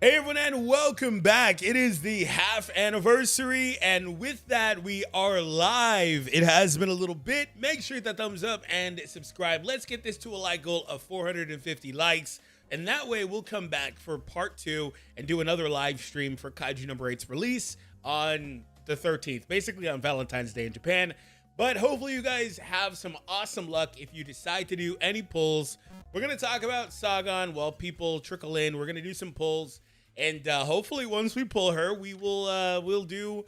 Hey everyone, and welcome back. It is the half anniversary, and with that, we are live. It has been a little bit. Make sure you hit that thumbs up and subscribe. Let's get this to a like goal of 450 likes, and that way we'll come back for part 2 and do another live stream for Kaiju number 8's release on the 13th, basically on Valentine's Day in Japan. But hopefully you guys have some awesome luck if you decide to do any pulls. We're going to talk about Sagon while people trickle in. We're going to do some pulls. And hopefully once we pull her, we'll do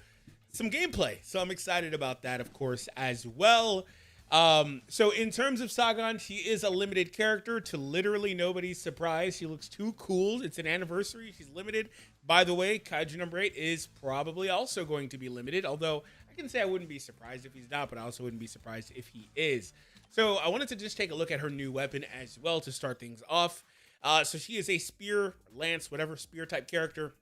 some gameplay. So I'm excited about that, of course, as well. So in terms of Sagon, she is a limited character to literally nobody's surprise. She looks too cool. It's an anniversary. She's limited. By the way, Kaiju number 8 is probably also going to be limited, although I can say I wouldn't be surprised if he's not, but I also wouldn't be surprised if he is. So I wanted to just take a look at her new weapon as well to start things off. So she is a spear, lance, whatever spear type character.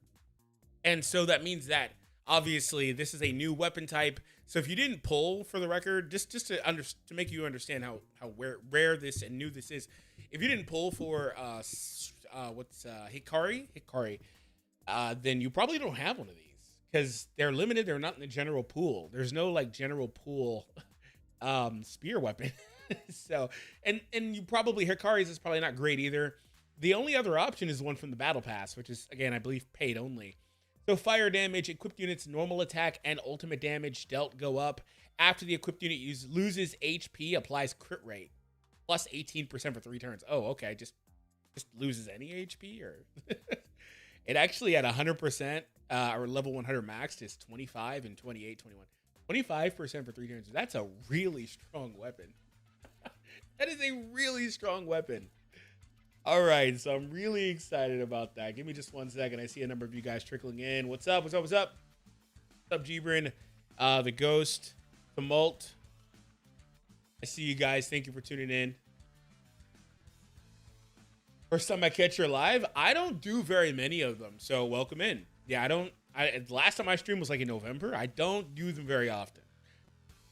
And so that means that obviously this is a new weapon type. So if you didn't pull, for the record, just to make you understand how rare this and new this is, if you didn't pull for Hikari, then you probably don't have one of these because they're limited. They're not in the general pool. There's no like general pool spear weapon. So and you probably Hikari's is probably not great either. The only other option is one from the battle pass, which is, again, I believe paid only. So fire damage, equipped units, normal attack, and ultimate damage dealt go up. After the equipped unit loses HP, applies crit rate. Plus 18% for 3 turns. Oh, okay. Just loses any HP? Or it actually at 100%, or level 100 maxed is 25 and 28, 21. 25% for 3 turns. That's a really strong weapon. That is a really strong weapon. All right, so I'm really excited about that. Give me just 1 second. I see a number of you guys trickling in. What's up? What's up? What's up? What's up, Gibran? The Ghost, Tumult. I see you guys. Thank you for tuning in. First time I catch your live. I don't do very many of them, so welcome in. Yeah, last time I streamed was like in November. I don't do them very often,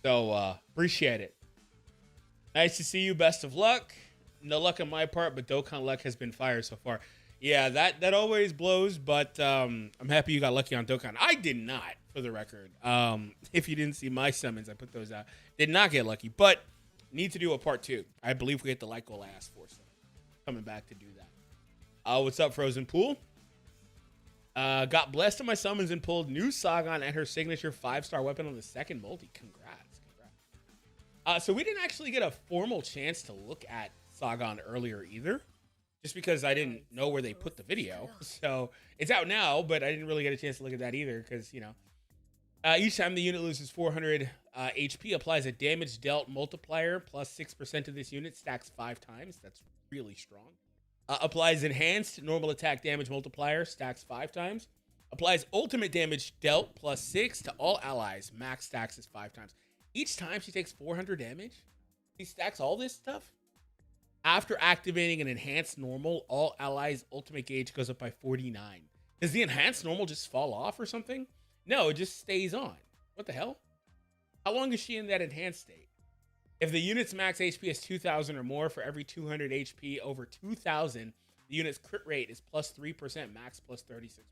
so appreciate it. Nice to see you. Best of luck. No luck on my part, but Dokkan luck has been fire so far. Yeah, that always blows, but I'm happy you got lucky on Dokkan. I did not, for the record. If you didn't see my summons, I put those out. Did not get lucky, but need to do a part 2. I believe we hit the like goal I asked for, so coming back to do that. What's up, Frozen Pool? Got blessed on my summons and pulled new Sagon and her signature 5-star weapon on the second multi. Congrats. So we didn't actually get a formal chance to look at Sagon earlier either, just because I didn't know where they put the video. So it's out now, but I didn't really get a chance to look at that either because, you know, each time the unit loses 400 HP, applies a damage dealt multiplier plus 6% to this unit, stacks 5 times. That's really strong. Applies enhanced normal attack damage multiplier, stacks 5 times. Applies ultimate damage dealt plus 6 to all allies, max stacks is 5 times. Each time she takes 400 damage, she stacks all this stuff. After activating an enhanced normal, all allies' ultimate gauge goes up by 49. Does the enhanced normal just fall off or something? No, it just stays on. What the hell? How long is she in that enhanced state? If the unit's max HP is 2,000 or more, for every 200 HP over 2,000, the unit's crit rate is plus 3%, max plus 36.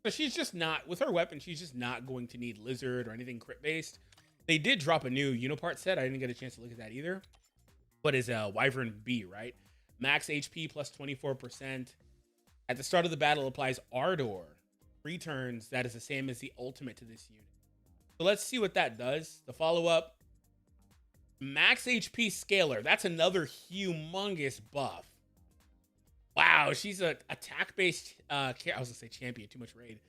So she's just not, with her weapon, she's just not going to need Lizard or anything crit-based. They did drop a new Unipart set. I didn't get a chance to look at that either. What is Wyvern B, right? Max HP plus 24%. At the start of the battle, applies Ardor. 3 turns. That is the same as the ultimate to this unit. So let's see what that does. The follow-up. Max HP Scaler. That's another humongous buff. Wow, she's a attack-based... I was going to say champion. Too much raid.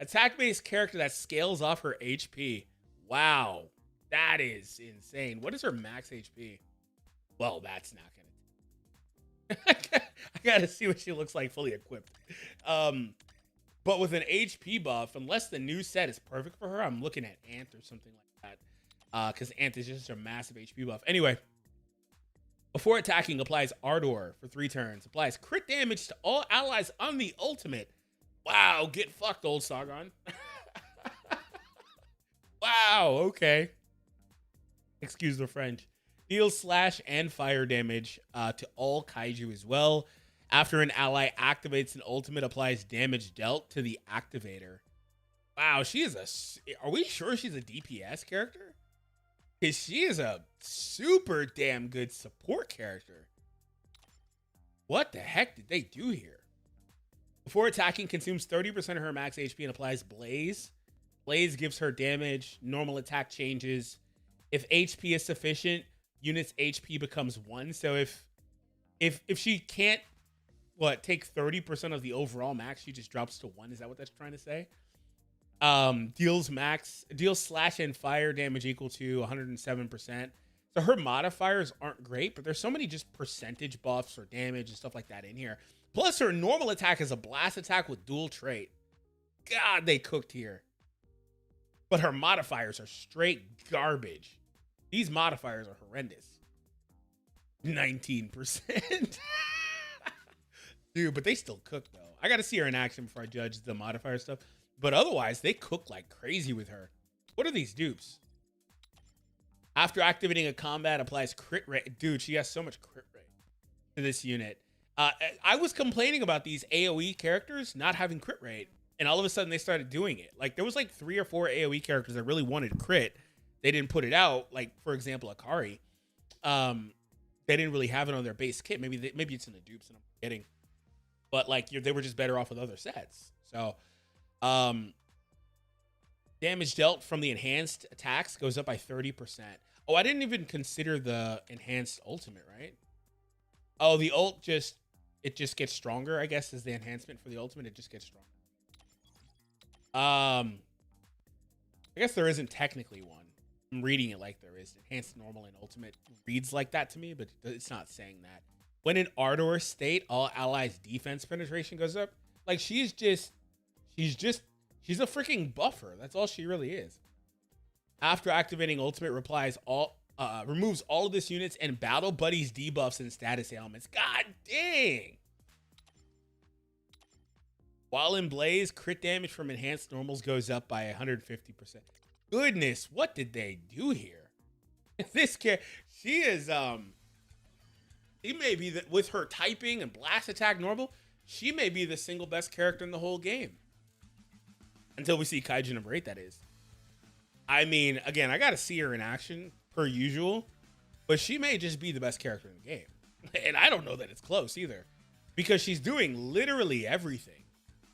Attack-based character that scales off her HP. Wow. That is insane. What is her max HP? Well, that's not gonna... I gotta see what she looks like fully equipped. But with an HP buff, unless the new set is perfect for her, I'm looking at Ant or something like that. Because Ant is just a massive HP buff. Anyway, before attacking, applies Ardor for 3 turns. Applies crit damage to all allies on the ultimate. Wow, get fucked, old Sagon. Wow, okay. Excuse the French. Deals slash and fire damage to all kaiju as well. After an ally activates an ultimate, applies damage dealt to the activator. Wow, she is are we sure she's a DPS character? Because she is a super damn good support character. What the heck did they do here? Before attacking, consumes 30% of her max HP and applies Blaze. Blaze gives her damage. Normal attack changes. If HP is sufficient, unit's HP becomes 1. So if she can't take 30% of the overall max, she just drops to 1. Is that what that's trying to say? Deals slash and fire damage equal to 107%. So her modifiers aren't great, but there's so many just percentage buffs or damage and stuff like that in here. Plus her normal attack is a blast attack with dual trait. God, they cooked here. But her modifiers are straight garbage. These modifiers are horrendous. 19%. Dude, but they still cook though. I got to see her in action before I judge the modifier stuff. But otherwise, they cook like crazy with her. What are these dupes? After activating a combat, applies crit rate. Dude, she has so much crit rate to this unit. I was complaining about these AoE characters not having crit rate, and all of a sudden they started doing it. Like, there was like 3 or 4 AoE characters that really wanted crit. They didn't put it out. Like, for example, Akari. They didn't really have it on their base kit. Maybe it's in the dupes and I'm forgetting. But like, they were just better off with other sets. So, damage dealt from the enhanced attacks goes up by 30%. Oh, I didn't even consider the enhanced ultimate, right? Oh, the ult just gets stronger, I guess, is the enhancement for the ultimate. It just gets stronger. I guess there isn't technically one. I'm reading it like there is. Enhanced, normal, and ultimate reads like that to me, but it's not saying that. When in Ardor state, all allies' defense penetration goes up. Like, she's a freaking buffer. That's all she really is. After activating ultimate, removes all of this units and battle buddies debuffs and status ailments. God dang. While in Blaze, crit damage from enhanced normals goes up by 150%. Goodness, what did they do here? This character, she is, she may be, with her typing and blast attack normal, she may be the single best character in the whole game. Until we see Kaiju number 8, that is. I mean, again, I got to see her in action, per usual, but she may just be the best character in the game. And I don't know that it's close either, because she's doing literally everything.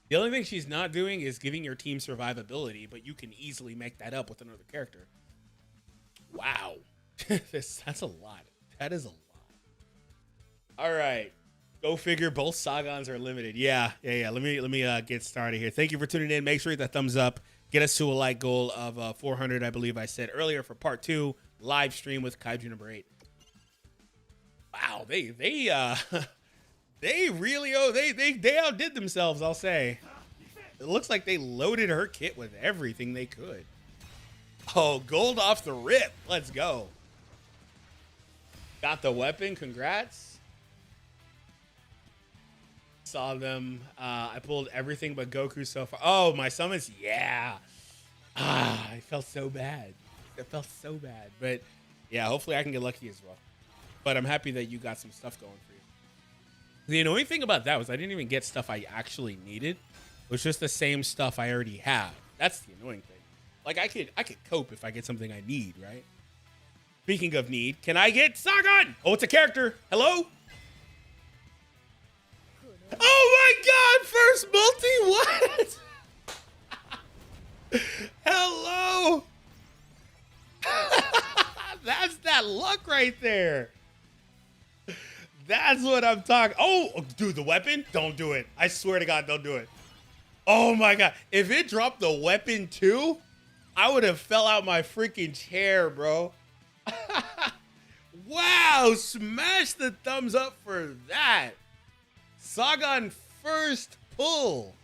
The only thing she's not doing is giving your team survivability, but you can easily make that up with another character. Wow. That's a lot. That is a lot. All right. Go figure, both Sagons are limited. Yeah. Let me get started here. Thank you for tuning in. Make sure you hit that thumbs up. Get us to a like goal of 400, I believe I said earlier, for part 2 live stream with Kaiju number 8. Wow, they really they outdid themselves, I'll say. It looks like they loaded her kit with everything they could. Oh, gold off the rip. Let's go. Got the weapon. Congrats. Saw them. I pulled everything but Goku so far. Oh, my summons. Yeah. I felt so bad. It felt so bad. But yeah, hopefully I can get lucky as well. But I'm happy that you got some stuff going for you. The annoying thing about that was I didn't even get stuff I actually needed. It was just the same stuff I already have. That's the annoying thing. Like, I could cope if I get something I need, right? Speaking of need, can I get Sagon? Oh, it's a character. Hello? Oh my God, first multi, what? Hello? That's that luck right there. That's what I'm talking. Oh, dude, the weapon? Don't do it. I swear to God, don't do it. Oh my God. If it dropped the weapon too, I would have fell out my freaking chair, bro. Wow, smash the thumbs up for that. Sagon first pull.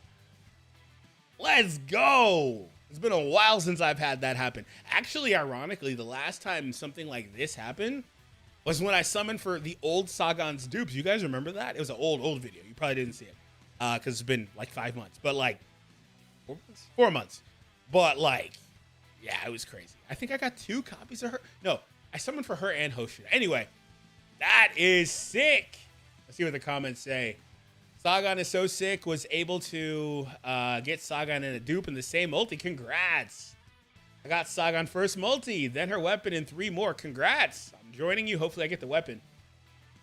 Let's go. It's been a while since I've had that happen. Actually, ironically, the last time something like this happened was when I summoned for the old Sagon's dupes. You guys remember that? It was an old video. You probably didn't see it because it's been like 5 months, but like 4 months. But like, yeah, it was crazy. I think I got 2 copies of her. No, I summoned for her and Hoshida. Anyway, that is sick. Let's see what the comments say. Sagon is so sick, was able to get Sagon in a dupe in the same multi. Congrats. I got Sagon first multi, then her weapon, and 3 more. Congrats. I'm joining you. Hopefully I get the weapon.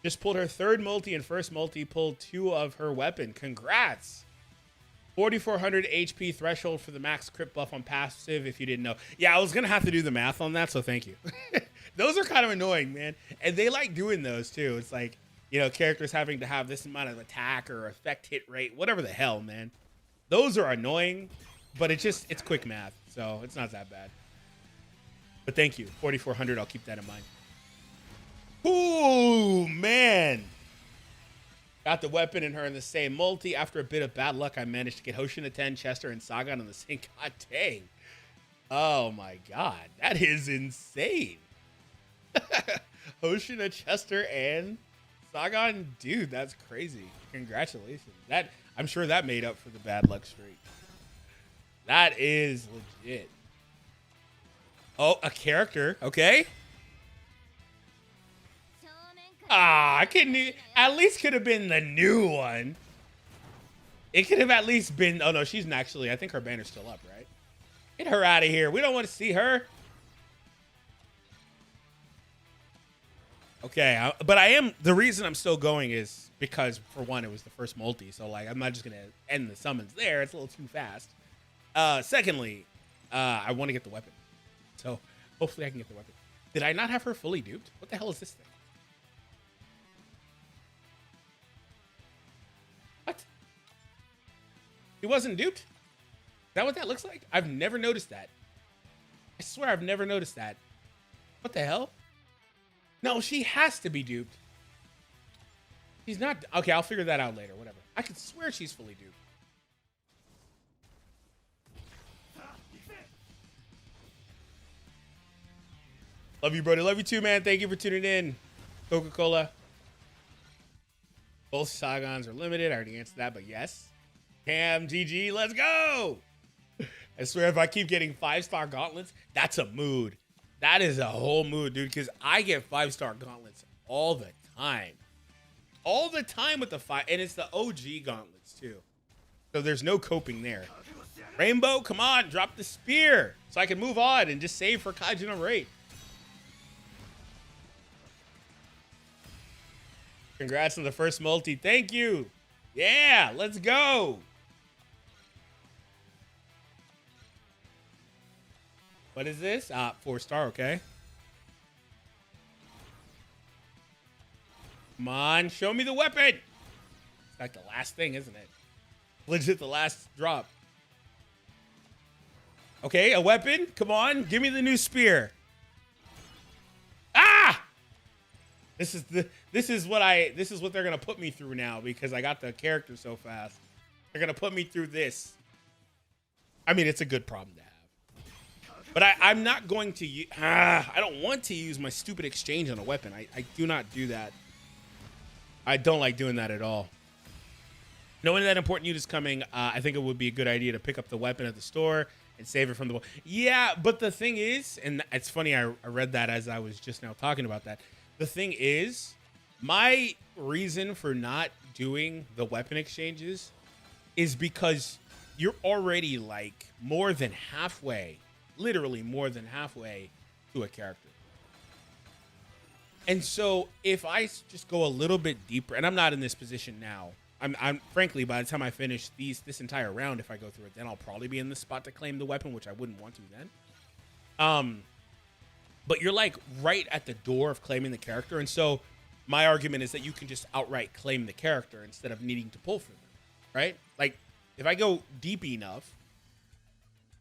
Just pulled her third multi and first multi, pulled 2 of her weapon. Congrats. 4,400 HP threshold for the max crit buff on passive, if you didn't know. Yeah, I was going to have to do the math on that, so thank you. Those are kind of annoying, man. And they like doing those, too. It's like, you know, characters having to have this amount of attack or effect hit rate, whatever the hell, man. Those are annoying, but it's quick math, so it's not that bad. But thank you. 4,400, I'll keep that in mind. Ooh, man. Got the weapon and her in the same multi. After a bit of bad luck, I managed to get Hoshina 10, Chester, and Sagon on the same. God dang. Oh, my God. That is insane. Hoshina, Chester, and Sagon. Dude, that's crazy. Congratulations. I'm sure that made up for the bad luck streak. That is legit. Oh, a character. Okay. I couldn't. At least could have been the new one. It could have at least been. Oh no, she's actually. I think her banner's still up, right? Get her out of here. We don't want to see her. Okay, but I am. The reason I'm still going is because, for one, it was the first multi, so like I'm not just gonna end the summons there. It's a little too fast. Secondly, I want to get the weapon, so hopefully I can get the weapon. Did I not have her fully duped? What the hell is this thing? What? He wasn't duped? Is that what that looks like? I've never noticed that. I swear I've never noticed that. What the hell? No, she has to be duped. She's not. Okay, I'll figure that out later. Whatever. I could swear she's fully duped. Love you, brother. Love you too, man. Thank you for tuning in. Coca-Cola. Both Sagons are limited. I already answered that, but yes. Cam, GG, let's go. I swear if I keep getting 5-star gauntlets, that's a mood. That is a whole mood, dude, because I get 5-star gauntlets all the time. All the time with the 5, and it's the OG gauntlets, too. So there's no coping there. Rainbow, come on, drop the spear so I can move on and just save for Kaiju number 8. Congrats on the first multi. Thank you. Yeah, let's go. What is this? 4-star, okay. Come on, show me the weapon. It's like the last thing, isn't it? Legit the last drop. Okay, a weapon. Come on, give me the new spear. Ah! This is what they're gonna put me through now because I got the character so fast. They're gonna put me through this. I mean, it's a good problem to have. But I'm not going to I don't want to use my stupid exchange on a weapon. I do not do that. I don't like doing that at all. Knowing that important unit is coming, I think it would be a good idea to pick up the weapon at the store and save it from the... Yeah, but the thing is, and it's funny, I read that as I was just now talking about that. The thing is, my reason for not doing the weapon exchanges is because you're already like more than halfway, literally more than halfway to a character. And so if I just go a little bit deeper, and I'm not in this position now, I'm frankly, by the time I finish this entire round, if I go through it, then I'll probably be in the spot to claim the weapon, which I wouldn't want to then. But you're like right at the door of claiming the character. And so my argument is that you can just outright claim the character instead of needing to pull for them, right? Like if I go deep enough,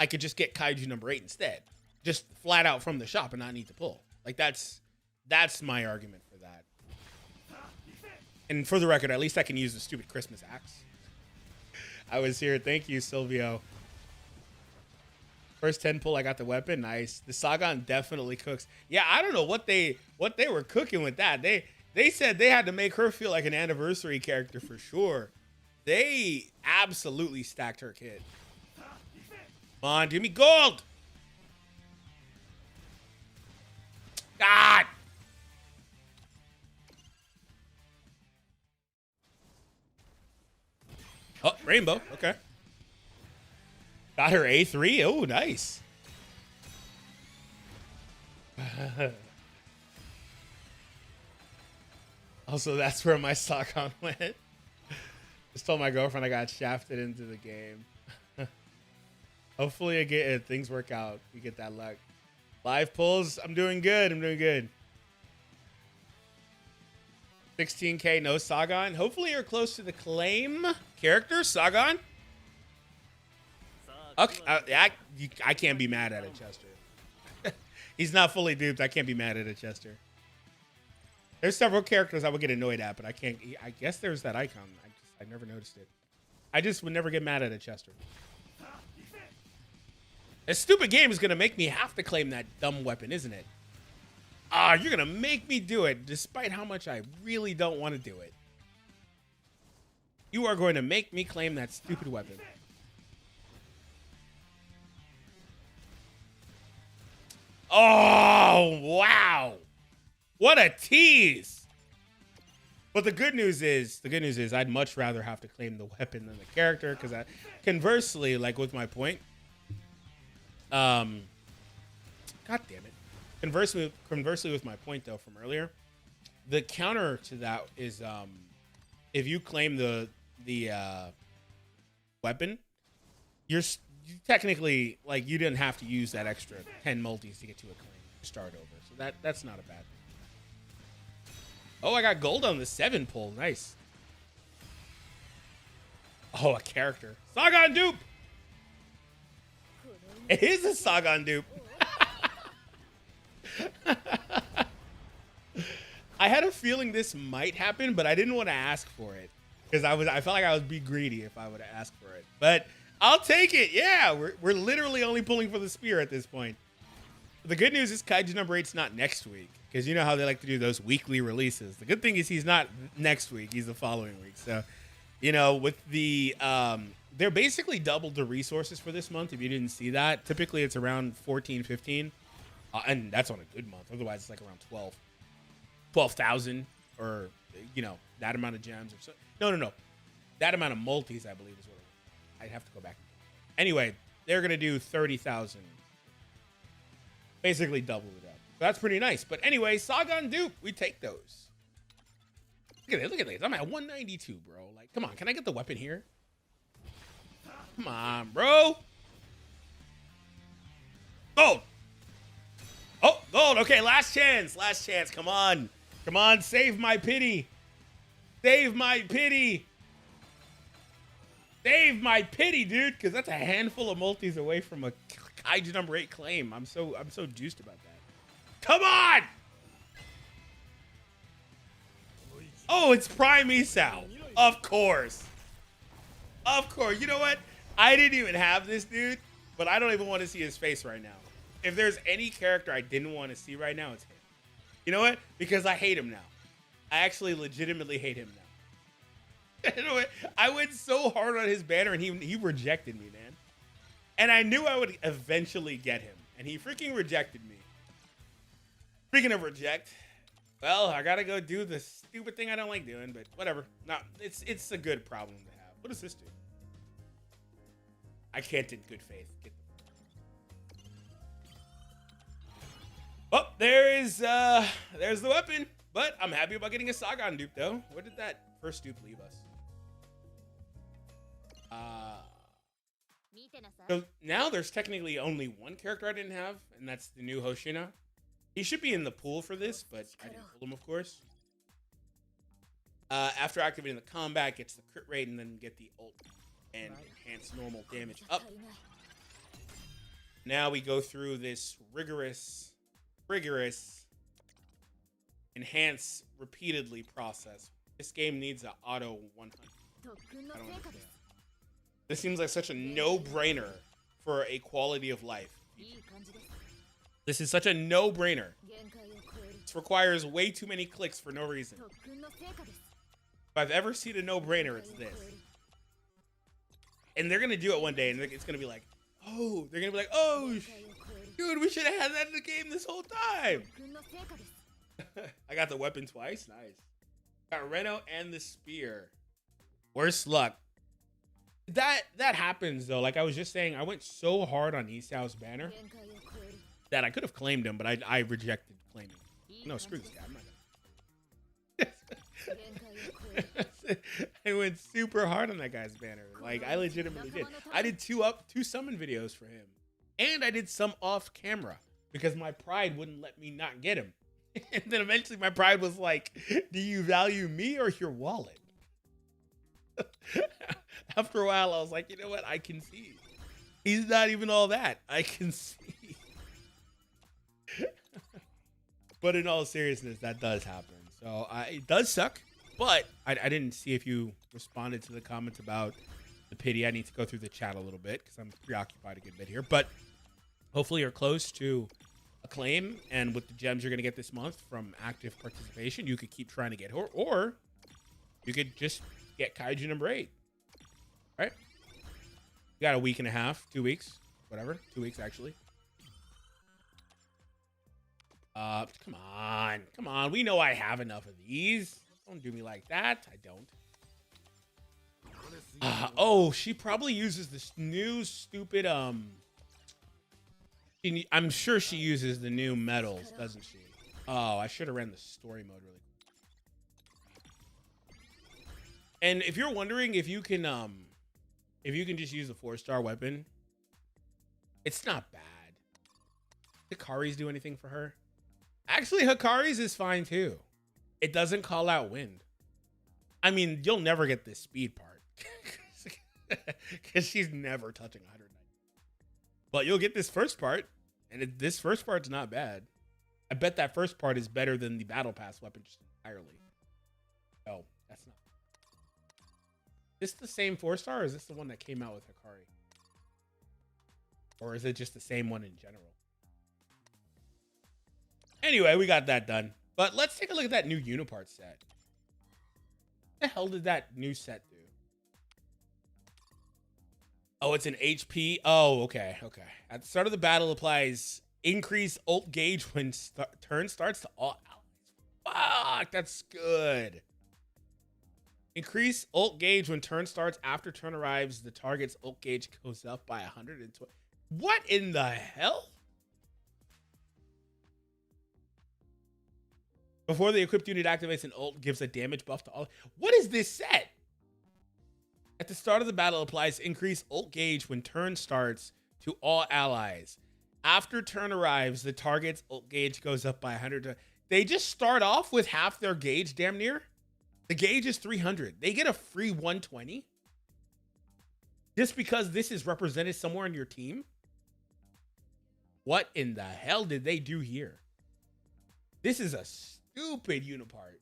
I could just get Kaiju number 8 instead, just flat out from the shop and not need to pull. Like that's my argument for that. And for the record, at least I can use the stupid Christmas axe. I was here. Thank you, Silvio. First 10 pull, I got the weapon. Nice. The Sagon definitely cooks. Yeah, I don't know what they were cooking with that. They said they had to make her feel like an anniversary character for sure. They absolutely stacked her kit. Come on, give me gold. God. Rainbow. Okay. Got her A3. Oh, nice. Also, that's where my Sagon went. Just told my girlfriend I got shafted into the game. Hopefully, things work out. You get that luck. Live pulls. I'm doing good. I'm doing good. 16K, no Sagon. Hopefully, you're close to the claim character, Sagon. Okay, I can't be mad at it, Chester. He's not fully duped. I can't be mad at it, Chester. There's several characters I would get annoyed at, but I can't. I guess there's that icon. I never noticed it. I just would never get mad at it, Chester. This stupid game is gonna make me have to claim that dumb weapon, isn't it? Ah, you're gonna make me do it, despite how much I really don't want to do it. You are going to make me claim that stupid weapon. Oh, wow. What a tease. But the good news is I'd much rather have to claim the weapon than the character, because conversely, like with my point, God damn it. Conversely with my point though from earlier, the counter to that is if you claim the weapon, you technically, like, you didn't have to use that extra 10 multis to get to a claim to start over. So that's not a bad thing. Oh, I got gold on the 7 pull. Nice. Oh, a character. Sagon dupe. It is a Sagon dupe. I had a feeling this might happen, but I didn't want to ask for it because I felt like I would be greedy if I would have asked for it. But I'll take it. Yeah, we're literally only pulling for the spear at this point. The good news is Kaiju number 8's not next week, because you know how they like to do those weekly releases. The good thing is he's not next week. He's the following week. So, you know, with the they're basically doubled the resources for this month. If you didn't see that, typically it's around 14, 15. And that's on a good month. Otherwise, it's like around 12,000 or, you know, that amount of gems or so. No. That amount of multis, I believe, is what I'd have to go back. Anyway, they're going to do 30,000. Basically double it up. So that's pretty nice. But anyway, Sagon dupe, we take those. Look at this. I'm at 192, bro. Like, come on. Can I get the weapon here? Come on, bro. Gold. Oh, gold. Okay, last chance. Last chance. Come on. Come on. Save my pity. Save my pity. Save my pity, dude. Because that's a handful of multis away from a Kaiju number 8 claim. I'm so juiced about that. Come on. Oh, it's Prime Esau. Of course. Of course. You know what? I didn't even have this dude, but I don't even want to see his face right now. If there's any character I didn't want to see right now, it's him. You know what? Because I hate him now. I actually legitimately hate him now. You know what? I went so hard on his banner, and he rejected me, man. And I knew I would eventually get him, and he freaking rejected me. Speaking of reject, well, I gotta go do the stupid thing I don't like doing, but whatever. No, it's a good problem to have. What does this do? I can't in good faith. Oh, there's the weapon. But I'm happy about getting a Sagon dupe, though. Where did that first dupe leave us? So now there's technically only one character I didn't have, and that's the new Hoshina. He should be in the pool for this, but I didn't pull him, of course. After activating the combat, gets the crit rate, and then get the ult and enhance normal damage up. Now we go through this rigorous enhance repeatedly process. This game needs an auto 100. I don't understand. This seems like such a no-brainer for a quality of life. This is such a no-brainer. This requires way too many clicks for no reason. If I've ever seen a no-brainer, it's this. And they're gonna do it one day, and it's gonna be like, oh, they're gonna be like, oh, dude, we should have had that in the game this whole time. I got the weapon twice. Nice. Got Reno and the spear. Worst luck. That happens though. Like I was just saying, I went so hard on Esau's banner that I could have claimed him, but I rejected claiming. No, screw this guy. I'm not gonna. I went super hard on that guy's banner. Like I legitimately did. I did two summon videos for him, and I did some off camera because my pride wouldn't let me not get him. And then eventually my pride was like, "Do you value me or your wallet?" After a while, I was like, you know what? I can see. He's not even all that. I can see. But in all seriousness, that does happen. So it does suck. But I didn't see if you responded to the comments about the pity. I need to go through the chat a little bit because I'm preoccupied a good bit here. But hopefully you're close to a claim. And with the gems you're going to get this month from active participation, you could keep trying to get her. Or you could just get Kaiju number 8. Right? You got a week and a half, 2 weeks, whatever. 2 weeks, actually. Come on. We know I have enough of these. Don't do me like that. I don't. Oh, she probably uses this new stupid, I'm sure she uses the new medals, doesn't she? Oh, I should have ran the story mode really quick. And if you're wondering if you can just use the 4-star weapon, it's not bad. Hikari's do anything for her? Actually, Hikari's is fine too. It doesn't call out wind. I mean, you'll never get this speed part because she's never touching 190. But you'll get this first part, and this first part's not bad. I bet that first part is better than the battle pass weapon just entirely. Oh, that's not. Is this the same 4-star, or is this the one that came out with Hikari? Or is it just the same one in general? Anyway, we got that done. But let's take a look at that new Unipart set. What the hell did that new set do? Oh, it's an HP. Oh, okay. At the start of the battle applies increased ult gauge when turn starts to all allies. Fuck, that's good. Increase ult gauge when turn starts. After turn arrives, the target's ult gauge goes up by 120. What in the hell? Before the equipped unit activates an ult, gives a damage buff to all. What is this set? At the start of the battle, applies increased ult gauge when turn starts to all allies. After turn arrives, the target's ult gauge goes up by 100. They just start off with half their gauge, damn near. The gauge is 300. They get a free 120 just because this is represented somewhere in your team. What in the hell did they do here? This is a stupid Unipart.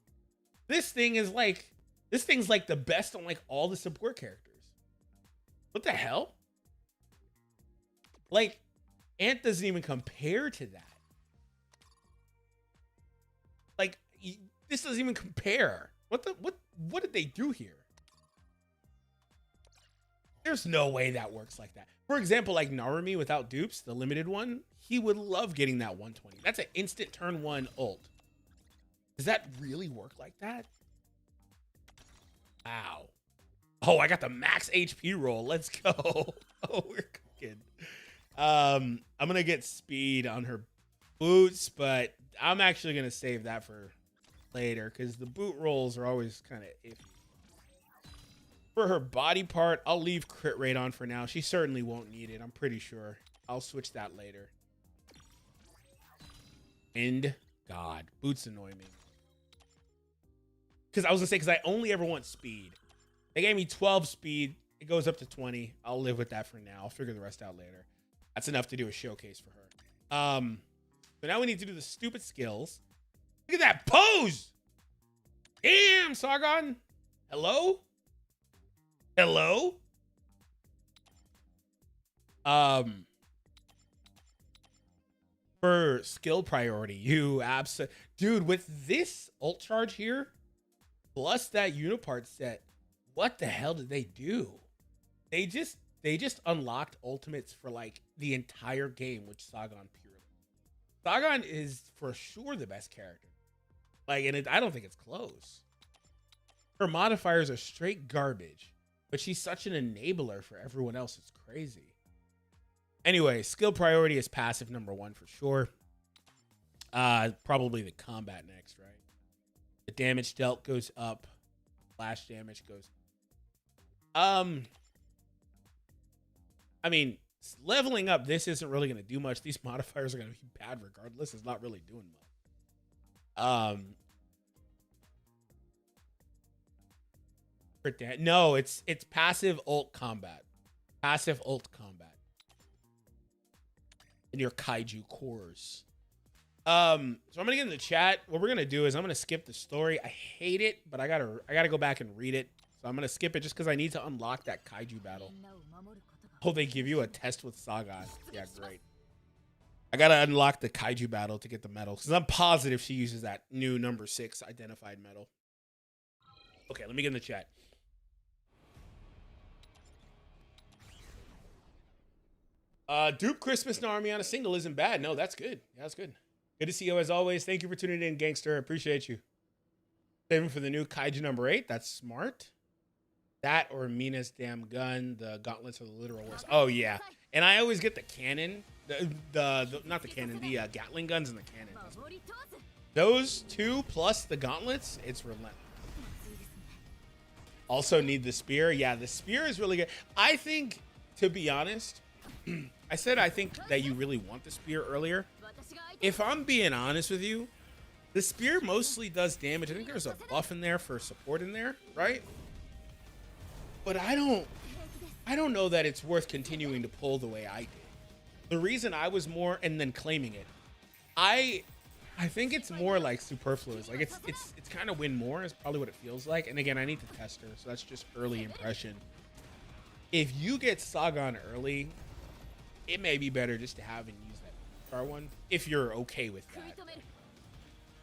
This thing's like the best on like all the support characters. What the hell? Like, Ant doesn't even compare to that. Like, this doesn't even compare. What did they do here? There's no way that works like that. For example, like Narumi without dupes, the limited one, he would love getting that 120. That's an instant turn 1 ult. Does that really work like that? Wow. Oh, I got the max HP roll. Let's go. Oh, we're cooking. I'm going to get speed on her boots, but I'm actually going to save that for later because the boot rolls are always kind of iffy. For her body part, I'll leave crit rate on for now. She certainly won't need it. I'm pretty sure. I'll switch that later. And God, boots annoy me. Because I was going to say, because I only ever want speed. They gave me 12 speed. It goes up to 20. I'll live with that for now. I'll figure the rest out later. That's enough to do a showcase for her. So now we need to do the stupid skills. Look at that pose! Damn, Sagon! Hello? Hello? For skill priority, you dude, with this ult charge here, plus that Unipart set, what the hell did they do? They just unlocked ultimates for like the entire game with Sagon purely. Sagon is for sure the best character. Like, and I don't think it's close. Her modifiers are straight garbage. but she's such an enabler for everyone else. It's crazy. Anyway, skill priority is passive number 1 for sure. Probably the combat next, right? The damage dealt goes up. Flash damage goes. I mean, leveling up this isn't really going to do much. These modifiers are going to be bad regardless. It's not really doing much. No, it's passive ult combat. Passive ult combat. In your kaiju cores. So I'm gonna get in the chat. What we're gonna do is I'm gonna skip the story. I hate it, but I gotta go back and read it. So I'm gonna skip it just because I need to unlock that kaiju battle. Oh, they give you a test with Sagon. Yeah, great. I gotta unlock the kaiju battle to get the medal because I'm positive she uses that new number 6 identified medal. Okay, let me get in the chat. Dupe Christmas Army on a single isn't bad. No, that's good. Yeah, that's good. Good to see you as always. Thank you for tuning in, gangster. Appreciate you. Saving for the new Kaiju number 8. That's smart. That or Mina's damn gun, the gauntlets of the literal wars. Oh yeah, and I always get the cannon, not the cannon, the Gatling guns and the cannon. Those two plus the gauntlets, it's relentless. Also need the spear. Yeah, the spear is really good. I think, to be honest, I said I think that you really want the spear earlier. If I'm being honest with you, the spear mostly does damage. I think there's a buff in there for support in there, right? But I don't know that it's worth continuing to pull the way I did. The reason I was more and then claiming it, I think it's more like superfluous. Like it's kind of win more is probably what it feels like. And again, I need to test her, so that's just early impression. If you get Sagon early, it may be better just to have and use that star one if you're okay with that,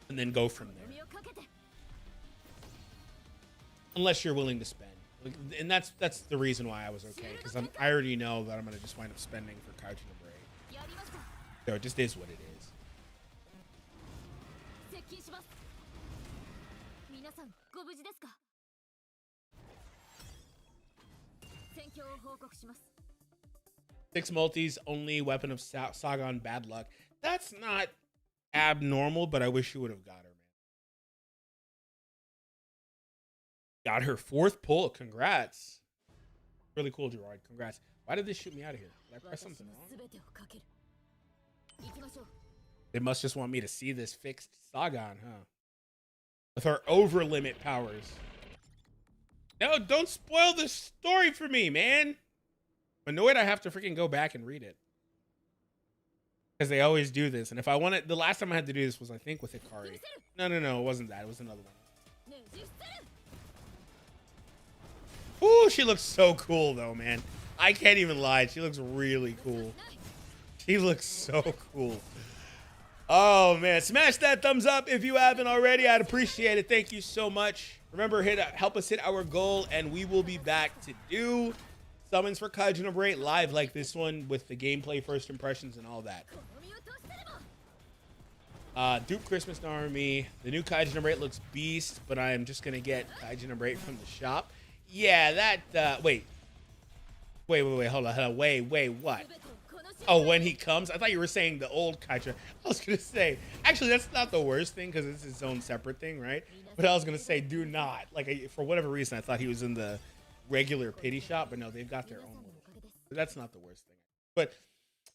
and then go from there. Unless you're willing to spend, and that's the reason why I was okay, because I already know that I'm gonna just wind up spending for Kaiju number 8. So it just is what it is. Six multis, only weapon of Sagon, bad luck. That's not abnormal, but I wish you would have got her, man. Got her 4th pull. Congrats. Really cool, Gerard. Congrats. Why did this shoot me out of here? Did I press something wrong? They must just want me to see this fixed Sagon, huh? With her over limit powers. No, don't spoil the story for me, man. I'm annoyed I have to freaking go back and read it. Because they always do this. And if I want it, the last time I had to do this was, I think, with Hikari. No, it wasn't that. It was another one. Ooh, she looks so cool, though, man. I can't even lie. She looks really cool. She looks so cool. Oh, man. Smash that thumbs up if you haven't already. I'd appreciate it. Thank you so much. Remember, help us hit our goal, and we will be back to do summons for Kaiju number 8 live like this one with the gameplay, first impressions, and all that. Duke Christmas Army. The new Kaiju number 8 looks beast, but I am just going to get Kaiju number 8 from the shop. Yeah, that, wait, hold on, wait, what? Oh, when he comes? I thought you were saying the old Kaiju. I was going to say, actually, that's not the worst thing because it's its own separate thing, right? But I was going to say, do not. Like, for whatever reason, I thought he was in the regular pity shop, but no, they've got their own one. But that's not the worst thing. But,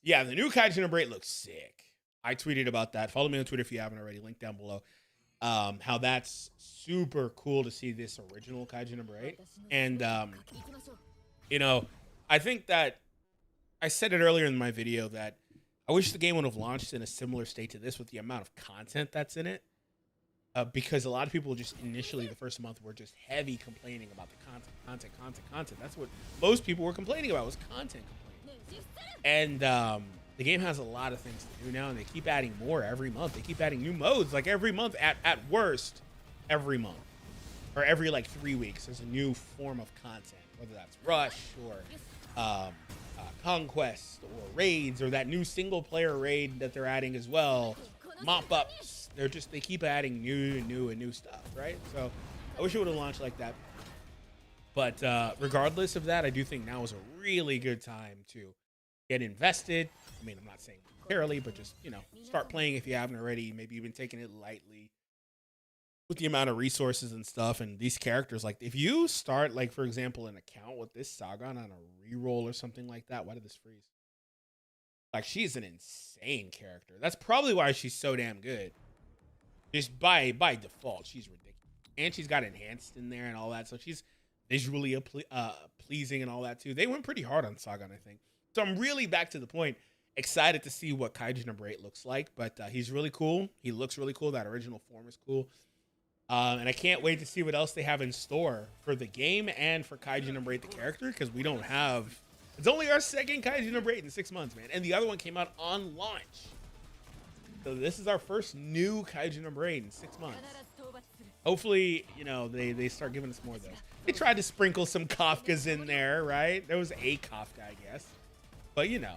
yeah, the new Kaiju number 8 looks sick. I tweeted about that. Follow me on Twitter if you haven't already. Link down below. How that's super cool to see this original Kaiju number 8. And, you know, I think that I said it earlier in my video that I wish the game would have launched in a similar state to this with the amount of content that's in it. Because a lot of people just initially the first month were just heavy complaining about the content. That's what most people were complaining about, was content complaining. And the game has a lot of things to do now, and they keep adding more every month. They keep adding new modes, like every month, at worst, every month. Or every, like, 3 weeks, there's a new form of content, whether that's Rush or Conquest or raids or that new single-player raid that they're adding as well. Mop-ups. They keep adding new stuff, right? So I wish it would have launched like that. But regardless of that, I do think now is a really good time to get invested. I mean, I'm not saying fairly, but just, you know, start playing if you haven't already. Maybe even taking it lightly with the amount of resources and stuff. And these characters, like if you start, like, for example, an account with this Sagon on a reroll or something like that. Why did this freeze? Like, she's an insane character. That's probably why she's so damn good. Just by default, she's ridiculous. And she's got enhanced in there and all that. So she's visually pleasing and all that too. They went pretty hard on Sagon, I think. So I'm really, back to the point, excited to see what Kaiju number 8 looks like. But he's really cool. He looks really cool. That original form is cool. And I can't wait to see what else they have in store for the game and for Kaiju number 8, the character, because we don't have... It's only our second Kaiju number 8 in 6 months, man. And the other one came out on launch. So this is our first new Kaiju number 8 in 6 months. Hopefully, you know, they start giving us more of those. They tried to sprinkle some Kafkas in there, right? There was a Kafka, I guess. But, you know.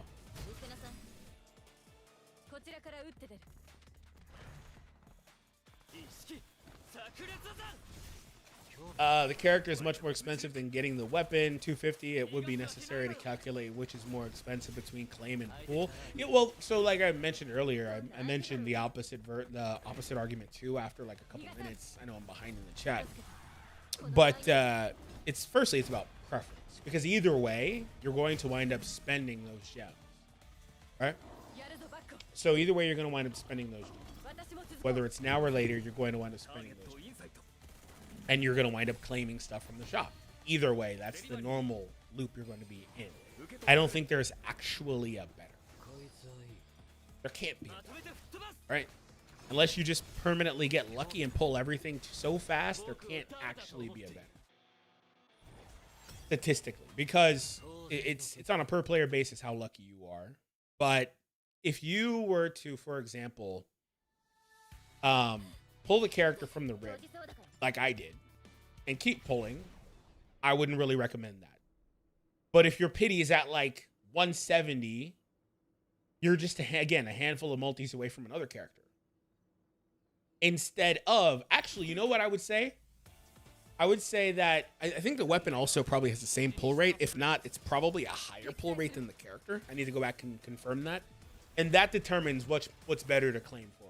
The character is much more expensive than getting the weapon. $250. It would be necessary to calculate which is more expensive between claim and pool. Yeah, well, so like I mentioned earlier, I mentioned the opposite argument too after like a couple minutes. I know I'm behind in the chat, but it's about preference, because either way you're going to wind up spending those gems, right? So either way you're going to wind up spending those gems. Whether it's now or later, you're going to wind up spending those gems. And you're going to wind up claiming stuff from the shop. Either way, that's the normal loop you're going to be in. I don't think there's actually a better. There can't be a better, right? Unless you just permanently get lucky and pull everything so fast, there can't actually be a better. Statistically, because it's on a per player basis how lucky you are. But if you were to, for example, pull the character from the rib, like I did, and keep pulling, I wouldn't really recommend that. But if your pity is at like 170, you're just, again, a handful of multis away from another character. Instead of, actually, you know what I would say? I would say that I think the weapon also probably has the same pull rate. If not, it's probably a higher pull rate than the character. I need to go back and confirm that. And that determines what's better to claim for.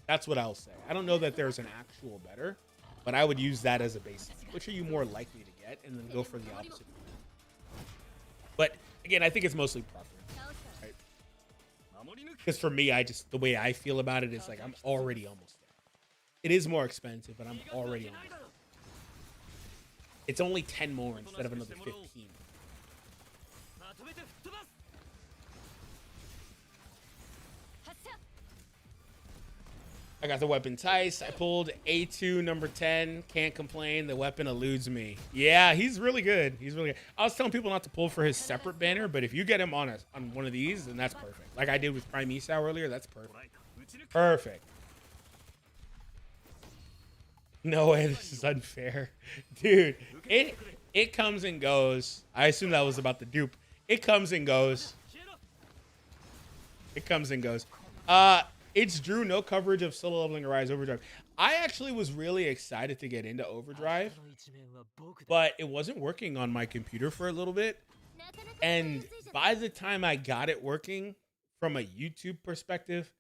That's what I'll say. I don't know that there's an actual better, but I would use that as a baseline. Which are you more likely to get, and then go for the opposite. But again, I think it's mostly preference, right? Because for me, the way I feel about it is like I'm already almost there. It is more expensive, but I'm already almost there. It's only 10 more instead of another 15. I got the weapon Tice. I pulled A2 number 10. Can't complain. The weapon eludes me. Yeah, he's really good. He's really good. I was telling people not to pull for his separate banner, but if you get him on one of these, then that's perfect. Like I did with Prime Esau earlier, that's perfect. Perfect. No way, this is unfair. Dude, it comes and goes. I assume that was about the dupe. It comes and goes. It comes and goes. It's Drew, no coverage of solo leveling Arise Overdrive. I actually was really excited to get into Overdrive, but it wasn't working on my computer for a little bit. And by the time I got it working from a YouTube perspective,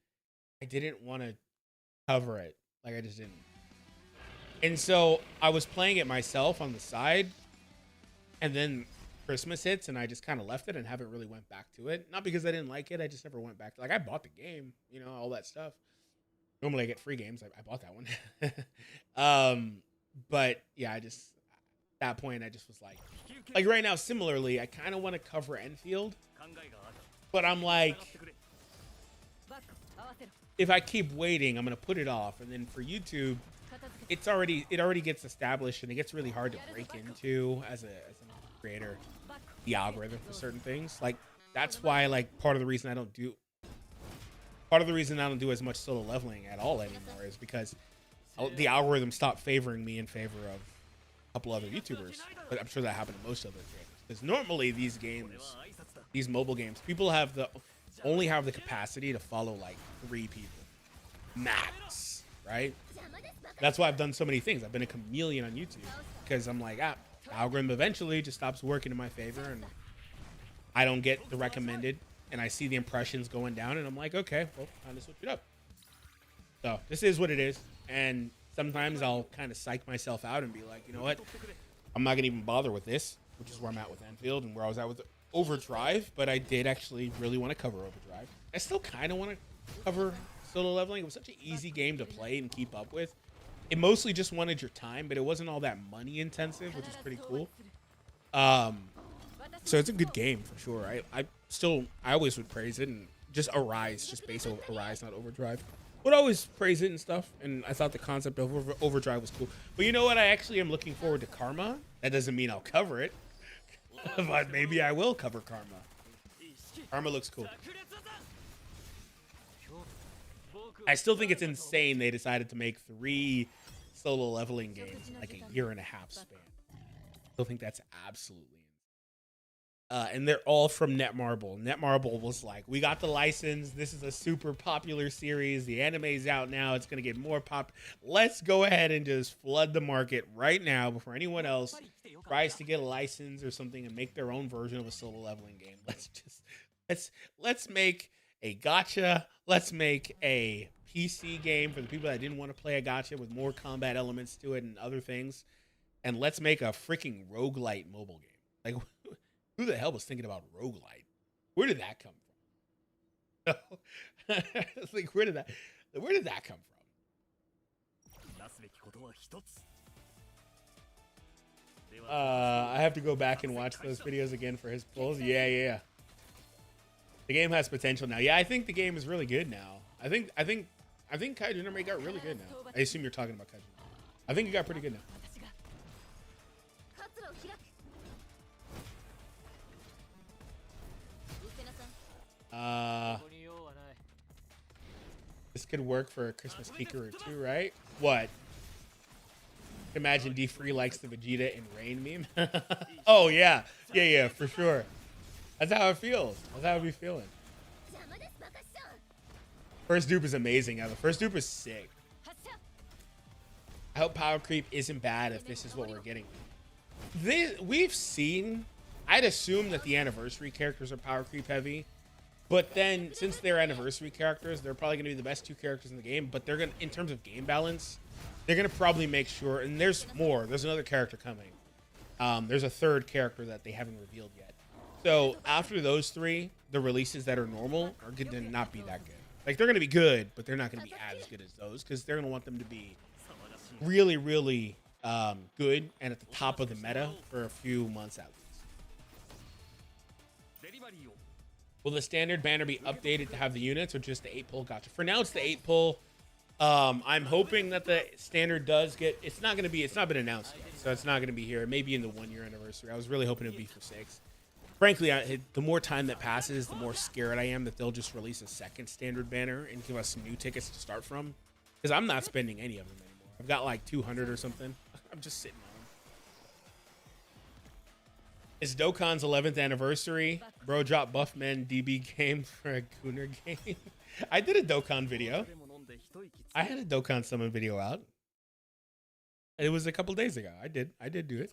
I didn't want to cover it. Like I just didn't. And so I was playing it myself on the side, and then Christmas hits and I just kind of left it and haven't really went back to it. Not because I didn't like it, I just never went back to, like, I bought the game, you know, all that stuff. Normally I get free games. I bought that one. But yeah, at that point I just was like right now, similarly, I kind of want to cover Enfield, but I'm like, if I keep waiting, I'm going to put it off. And then for YouTube, it already gets established and it gets really hard to break into as a creator, the algorithm for certain things. Like that's why, like, part of the reason I don't do as much solo leveling at all anymore is because the algorithm stopped favoring me in favor of a couple other YouTubers. But I'm sure that happened to most other creators, because normally these games, these mobile games, people only have the capacity to follow like 3 people max, right? That's why I've done so many things. I've been a chameleon on YouTube because I'm like, I algorithm eventually just stops working in my favor, and I don't get the recommended, and I see the impressions going down, and I'm like, okay, well, time to switch it up. So this is what it is, and sometimes I'll kind of psych myself out and be like, you know what, I'm not gonna even bother with this, which is where I'm at with Enfield and where I was at with Overdrive, but I did actually really want to cover Overdrive. I still kind of want to cover solo leveling. It was such an easy game to play and keep up with. It mostly just wanted your time, but it wasn't all that money intensive, which is pretty cool. So it's a good game for sure. I always would praise it, and just Arise, just base Arise, not Overdrive. Would always praise it and stuff, and I thought the concept of Overdrive was cool. But you know what? I actually am looking forward to Karma. That doesn't mean I'll cover it, but maybe I will cover Karma. Karma looks cool. I still think it's insane they decided to make 3 solo leveling games in like a year and a half span. I still think that's absolutely insane. And they're all from Netmarble. Netmarble was like, we got the license. This is a super popular series. The anime's out now. It's going to get more pop. Let's go ahead and just flood the market right now before anyone else tries to get a license or something and make their own version of a solo leveling game. Let's make a gacha. Let's make a PC game for the people that didn't want to play a gacha with more combat elements to it and other things. And let's make a freaking roguelite mobile game. Like, who the hell was thinking about roguelite? Where did that come from? Like, where did that come from? I have to go back and watch those videos again for his pulls. Yeah. The game has potential now. Yeah, I think the game is really good now. I think Kaiju number 8 got really good now. I assume you're talking about Kaiju. I think it got pretty good now. This could work for a Christmas Kikaru too, right? What? Imagine D-Free likes the Vegeta and Rain meme. Oh yeah, for sure. That's how it feels. That's how it be feeling. First dupe is amazing. The first dupe is sick. I hope power creep isn't bad if this is what we're getting. We've seen. I'd assume that the anniversary characters are power creep heavy. But then, since they're anniversary characters, they're probably going to be the best 2 characters in the game. But they're going to, in terms of game balance, they're going to probably make sure. And there's more. There's another character coming. There's a 3rd character that they haven't revealed yet. So after those 3, the releases that are normal are going to not be that good. Like, they're going to be good, but they're not going to be as good as those because they're going to want them to be really, really good and at the top of the meta for a few months at least. Will the standard banner be updated to have the units or just the 8-pull gacha? For now, it's the 8-pull. I'm hoping that the standard does get... It's not been announced yet, so it's not going to be here. It may be in the 1-year anniversary. I was really hoping it would be for 6. Frankly, the more time that passes, the more scared I am that they'll just release a 2nd standard banner and give us some new tickets to start from. Because I'm not spending any of them anymore. I've got like 200 or something. I'm just sitting on them. It's Dokkan's 11th anniversary. Bro dropped Buffman DB game for a Gooner game. I did a Dokkan video. I had a Dokkan summon video out. It was a couple days ago. I did do it.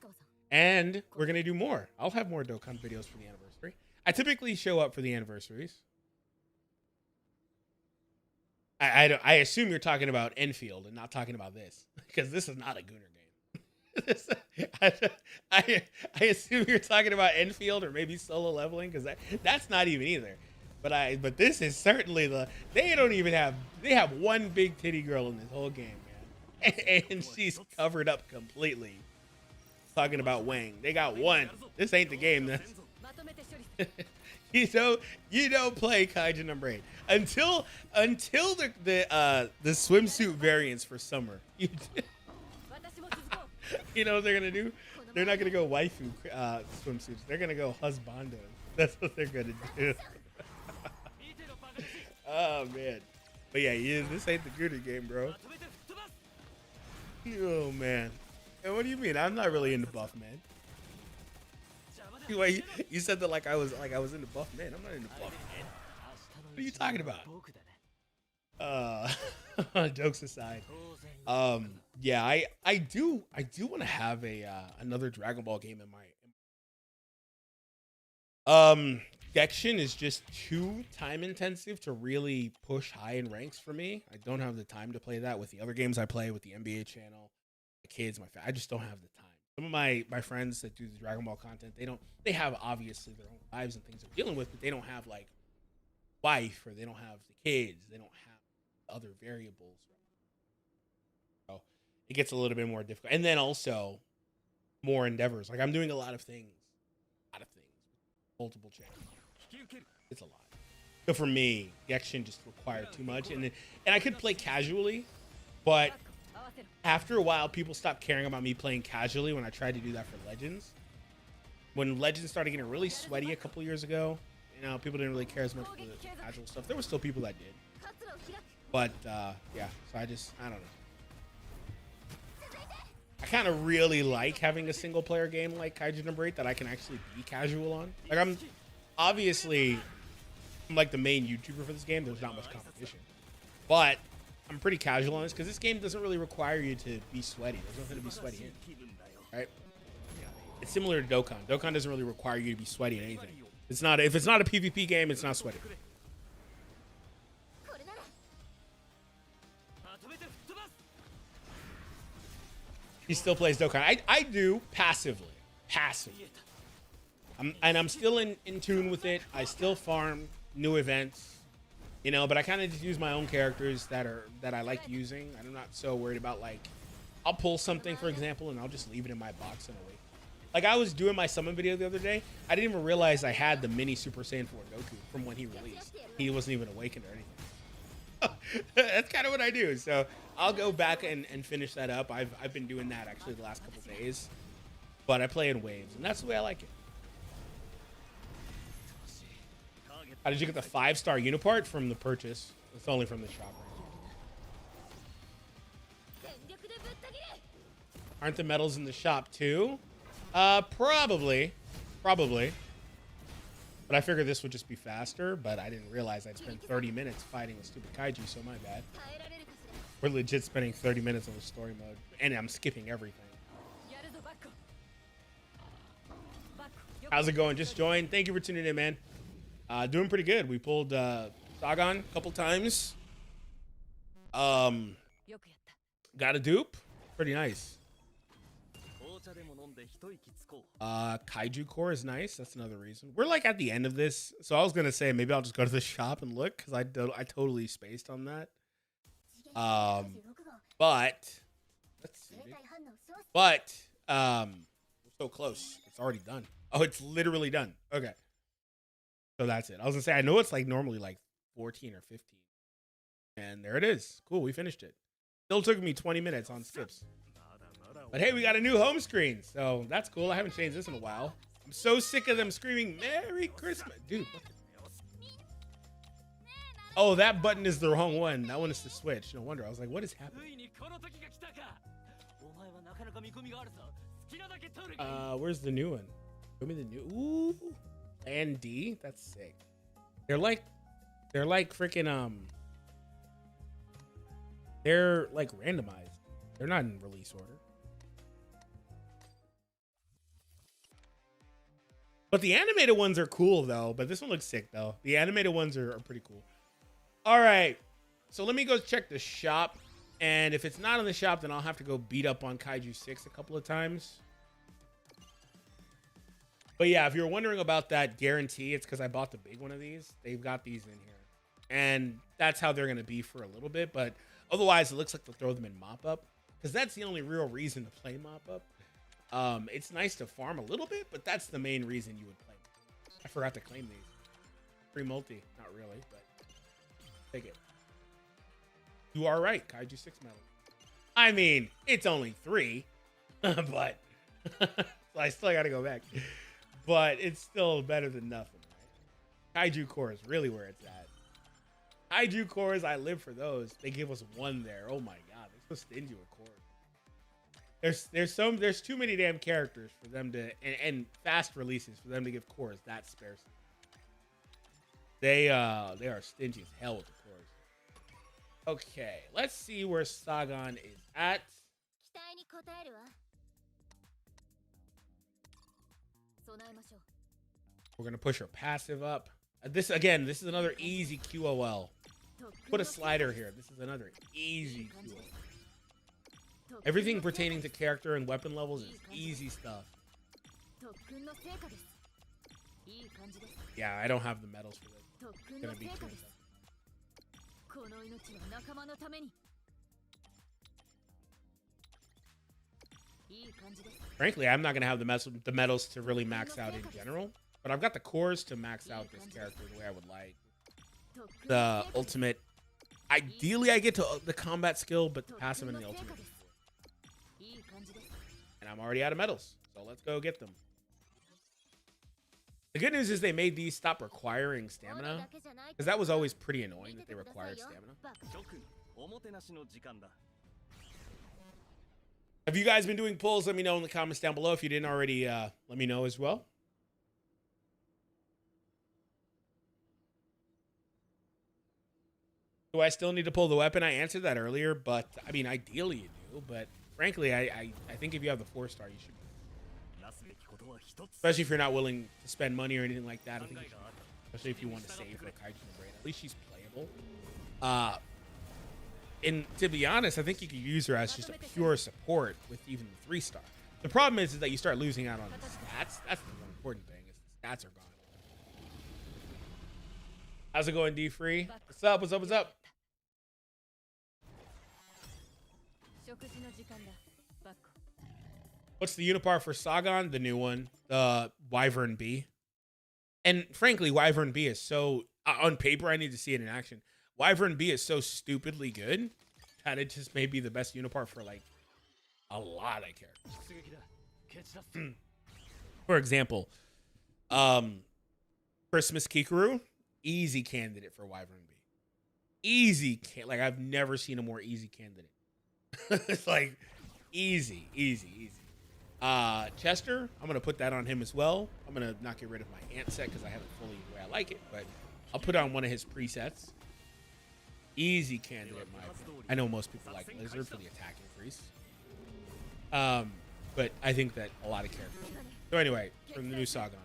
And we're going to do more. I'll have more Dokkan videos for the anniversary. I typically show up for the anniversaries. I assume you're talking about Enfield and not talking about this. Because this is not a Gooner game. I assume you're talking about Enfield or maybe solo leveling. Because that's not even either. But this is certainly they have one big titty girl in this whole game, man. And she's covered up completely. Talking about Wang. They got one. This ain't the game. You don't play Kaiju number 8 until the swimsuit variants for summer. You know what they're gonna do? They're not gonna go waifu swimsuits. They're gonna go husbando. That's what they're gonna do. Oh man. But yeah, this ain't the Gooner game, bro. Oh man. And what do you mean? I'm not really into buff, man. Wait, you said that like I was into buff, man. I'm not into buff, man. What are you talking about? Uh, jokes aside, yeah, I do want to have a another Dragon Ball game in my. Dection is just too time intensive to really push high in ranks for me. I don't have the time to play that with the other games I play with the NBA channel, my kids, I just don't have the time. Some of my friends that do the Dragon Ball content, they have obviously their own lives and things they're dealing with, but they don't have like wife, or they don't have the kids, they don't have other variables. So it gets a little bit more difficult. And then also more endeavors. Like I'm doing a lot of things, multiple channels. It's a lot. So for me, the action just required too much, and I could play casually, but after a while, people stopped caring about me playing casually when I tried to do that for Legends. When Legends started getting really sweaty a couple years ago, you know, people didn't really care as much for the casual stuff. There were still people that did, but yeah. So I don't know. I kind of really like having a single player game like Kaiju number 8 that I can actually be casual on. Like I'm like the main YouTuber for this game. There's not much competition, but I'm pretty casual on this because this game doesn't really require you to be sweaty. There's nothing to be sweaty in, right? It's similar to Dokkan. Dokkan doesn't really require you to be sweaty in anything. If it's not a PvP game, it's not sweaty. He still plays Dokkan. I do passively. I'm still in tune with it. I still farm new events, you know, but I kind of just use my own characters that I like using. I'm not so worried about, like, I'll pull something, for example, and I'll just leave it in my box in a week. Like I was doing my summon video the other day. I didn't even realize I had the mini Super Saiyan 4 Goku from when he released. He wasn't even awakened or anything. That's kind of what I do. So I'll go back and finish that up. I've been doing that actually the last couple days, but I play in waves, and that's the way I like it. How did you get the 5-star Unipart? From the purchase. It's only from the shop. Aren't the medals in the shop too? Probably. But I figured this would just be faster, but I didn't realize I'd spend 30 minutes fighting a stupid kaiju, so my bad. We're legit spending 30 minutes on the story mode, and I'm skipping everything. How's it going? Just joined. Thank you for tuning in, man. Doing pretty good. We pulled Sagon a couple times. Got a dupe. Pretty nice. Kaiju core is nice. That's another reason. We're like at the end of this, so I was gonna say maybe I'll just go to the shop and look because I totally spaced on that. But let's see. But we're so close. It's already done. Oh, it's literally done. Okay. So that's it. I was gonna say I know it's like normally like 14 or 15, and there it is. Cool. We finished it. Still took me 20 minutes on skips. But hey, we got a new home screen, so that's cool. I haven't changed this in a while. I'm so sick of them screaming Merry Christmas. Dude. Oh, that button is the wrong one. That one is the switch. No wonder. I was like, what is happening? Where's the new one? Show me the new. Ooh. And D? That's sick. They're like freaking, they're like randomized. They're not in release order. But the animated ones are cool, though. But this one looks sick, though. The animated ones are pretty cool. All right. So let me go check the shop. And if it's not in the shop, then I'll have to go beat up on Kaiju 6 a couple of times. But yeah, if you're wondering about that guarantee, it's because I bought the big one of these. They've got these in here. And that's how they're going to be for a little bit. But otherwise, it looks like they'll throw them in mop-up. Because that's the only real reason to play mop-up. It's nice to farm a little bit, but that's the main reason you would play. I forgot to claim these. Free multi. Not really, but take it. You are right. Kaiju 6 medal. I mean, it's only 3, but so I still got to go back. But it's still better than nothing, right? Kaiju core is really where it's at. Kaiju cores, I live for those. They give us 1 there. Oh my god, they're so stingy with cores. There's too many damn characters for them to and fast releases for them to give cores that sparse. They are stingy as hell with the cores. Okay, let's see where Sagon is at. We're gonna push her passive up. This is another easy QOL. Put a slider here. This is another easy QOL. Everything pertaining to character and weapon levels is easy stuff. Yeah, I don't have the medals for this. It's gonna be too tough. Frankly, I'm not gonna have the medals to really max out in general, but I've got the cores to max out this character the way I would like. The ultimate, ideally I get to the combat skill, but the passive and the ultimate. And I'm already out of medals, so let's go get them. The good news is they made these stop requiring stamina, because that was always pretty annoying that they required stamina. Have you guys been doing polls? Let me know in the comments down below. If you didn't already, let me know as well. Do I still need to pull the weapon? I answered that earlier, but I mean, ideally you do. But frankly, I think if you have the 4-star, you should. Especially if you're not willing to spend money or anything like that. I think you should, especially if you want to save for Kaiju Braid. At least she's playable. And to be honest, I think you could use her as just a pure support with even the 3-star. The problem is that you start losing out on the stats. That's the more important thing, is the stats are gone. How's it going, D-Free? What's up? What's up? What's up? What's the Unipar for Sagon? The new one, the Wyvern B. And frankly, Wyvern B is so, on paper, I need to see it in action. Wyvern B is so stupidly good that it just may be the best Unipar for like a lot of characters. For example, Christmas Kikuru, easy candidate for Wyvern B. Easy, like I've never seen a more easy candidate. It's like easy. Chester, I'm gonna put that on him as well. I'm gonna not get rid of my ant set because I have it fully the way I like it, but I'll put on one of his presets. Easy candidate, in my opinion. I know most people like Lizard for the attack increase, but I think that a lot of characters. So anyway, from the new Sagon.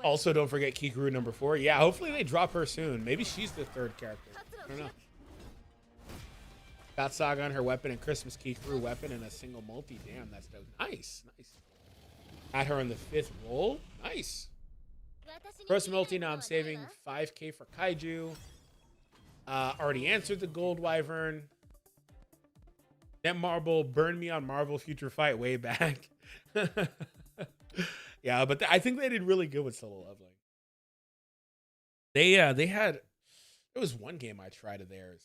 Also, don't forget Kikuru number 4. Yeah, hopefully they drop her soon. Maybe she's the 3rd character. I don't know. Got Sagon her weapon and Christmas Kikuru weapon in a single multi. Damn, that's dope. Nice. Got her on the 5th roll. Nice. First multi, now I'm saving 5K for Kaiju. Already answered the Gold Wyvern. Net Marble burned me on Marvel Future Fight way back. Yeah, but I think they did really good with solo leveling. They had, there was one game I tried of theirs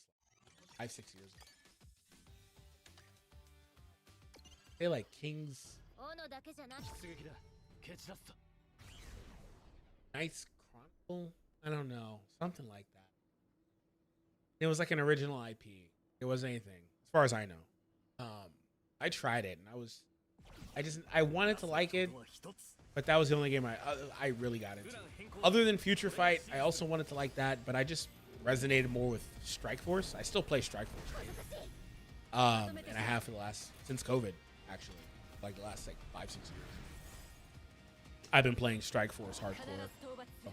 5-6 years ago. They like Kings. Knights Chronicle? I don't know. Something like that. It was like an original IP. It wasn't anything, as far as I know. I tried it and I wanted to like it, but that was the only game I really got into. Other than Future Fight, I also wanted to like that, but I just resonated more with Strike Force. I still play Strike Force right now. And I have for the last, since COVID, actually. Like the last like 5-6 years. I've been playing Strike Force hardcore. Oh.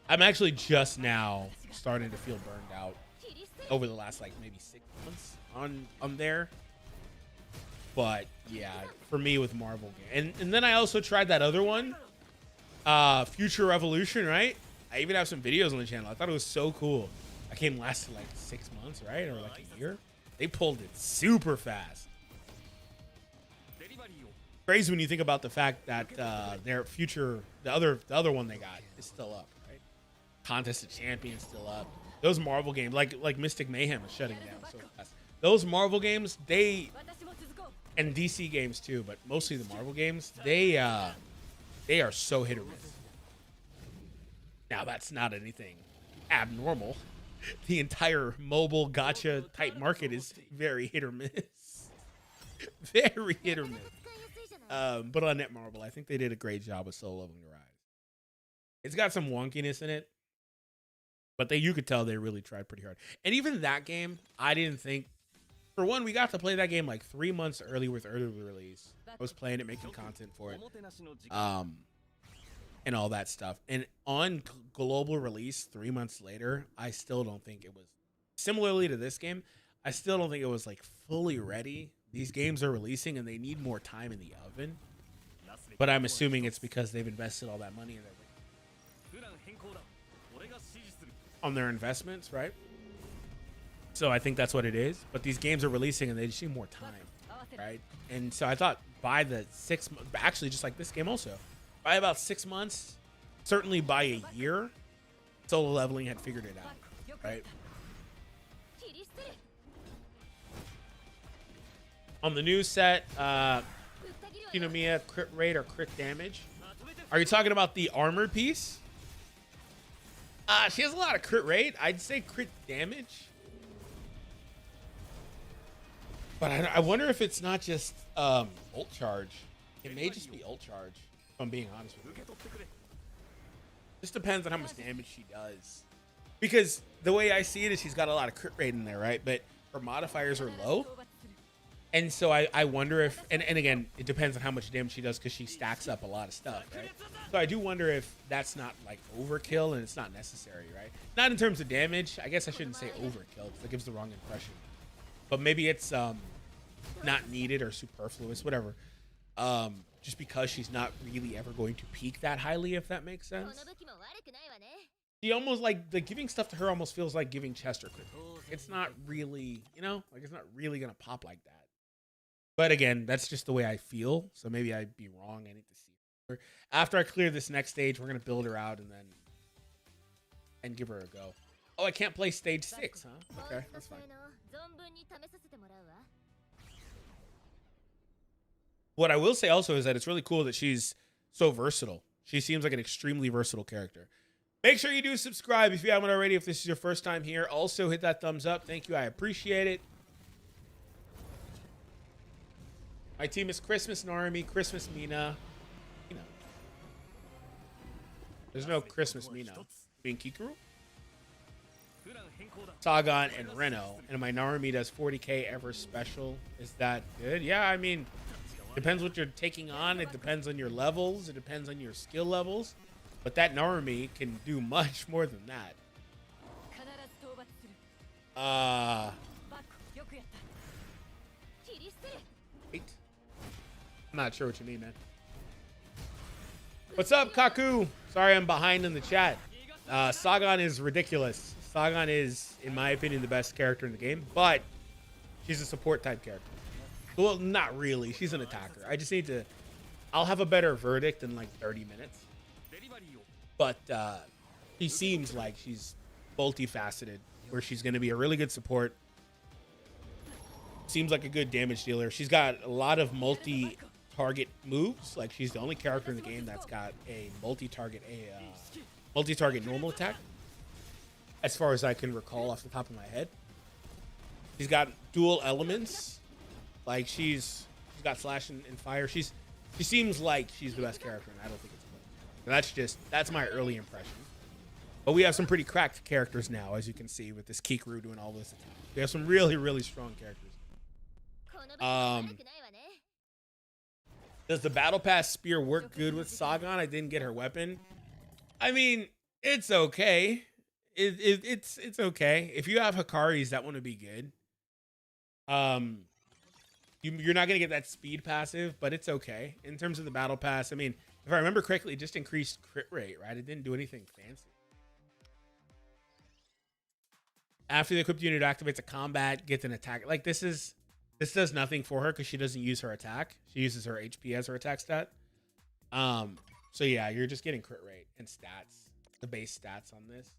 I'm actually just now starting to feel burned out over the last like maybe 6 months on there. But yeah, for me with Marvel game. And then I also tried that other one, Future Revolution, right? I even have some videos on the channel. I thought it was so cool. That game lasted like 6 months, right? Or like a year. They pulled it super fast. Crazy when you think about the fact that their future, the other one they got is still up, right? Contest of Champions still up. Those Marvel games, like Mystic Mayhem is shutting down so fast. Those Marvel games, and DC games too, but mostly the Marvel games, they are so hit or miss. Now that's not anything abnormal. The entire mobile gacha type market is very hit or miss. Very hit or miss. But on Netmarble, I think they did a great job with solo leveling the Rise. It's got some wonkiness in it, but you could tell they really tried pretty hard. And even that game, I didn't think. For one, we got to play that game like 3 months early with early release. I was playing it, making content for it, and all that stuff. And on global release 3 months later, I still don't think it was. Similarly to this game, I still don't think it was like fully ready. These games are releasing and they need more time in the oven. But I'm assuming it's because they've invested all that money in on their investments, right? So I think that's what it is. But these games are releasing and they just need more time, right? And so I thought by the 6 months, actually just like this game also, by about 6 months, certainly by a year, Solo Leveling had figured it out, right? On the new set, Shinomiya crit rate or crit damage. Are you talking about the armor piece? She has a lot of crit rate. I'd say crit damage. But I wonder if it's not just ult charge. It may just be ult charge, if I'm being honest with you. Just depends on how much damage she does. Because the way I see it is she's got a lot of crit rate in there, right? But her modifiers are low. And so I wonder if, and again, it depends on how much damage she does because she stacks up a lot of stuff, right? So I do wonder if that's not like overkill and it's not necessary, right? Not in terms of damage. I guess I shouldn't say overkill because that gives the wrong impression. But maybe it's not needed or superfluous, whatever. Just because she's not really ever going to peak that highly, if that makes sense. She almost like the giving stuff to her almost feels like giving Chester crit. It's not really, you know, like it's not really gonna pop like that. But again, that's just the way I feel. So maybe I'd be wrong. I need to see her. After I clear this next stage, we're gonna build her out and give her a go. Oh, I can't play stage 6, huh? Okay, that's fine. What I will say also is that it's really cool that she's so versatile. She seems like an extremely versatile character. Make sure you do subscribe if you haven't already, if this is your first time here. Also, hit that thumbs up. Thank you. I appreciate it. My team is Christmas Narumi, Christmas Mina. You know. There's no Christmas Mina. Being Kikuru? Sagon and Reno. And my Narumi does 40k ever special. Is that good? Yeah, I mean, depends what you're taking on. It depends on your levels. It depends on your skill levels. But that Narumi can do much more than that. Wait. I'm not sure what you mean, man. What's up, Kaku? Sorry I'm behind in the chat. Sagon is ridiculous. Sagon is, in my opinion, the best character in the game, but she's a support type character. Well, not really. She's an attacker. I just need to... I'll have a better verdict in like 30 minutes. But he seems like she's multifaceted, where she's going to be a really good support. Seems like a good damage dealer. She's got a lot of multi-target moves. Like, she's the only character in the game that's got a multi-target normal attack, as far as I can recall off the top of my head. She's got dual elements. Like, she's got slash and fire. She seems like she's the best character, and I don't think it's close. That's my early impression. But we have some pretty cracked characters now, as you can see, with this Kikuru doing all this attack. We have some really, really strong characters. Does the Battle Pass spear work good with Sagon? I didn't get her weapon. I mean, it's okay. It's okay. If you have Hikari's, that one would be good. You're not gonna get that speed passive, but it's okay. In terms of the Battle Pass, I mean, if I remember correctly, it just increased crit rate, right? It didn't do anything fancy. After the equipped unit activates a combat, gets an attack. Like, this does nothing for her because she doesn't use her attack. She uses her HP as her attack stat. So yeah, you're just getting crit rate and stats, the base stats on this.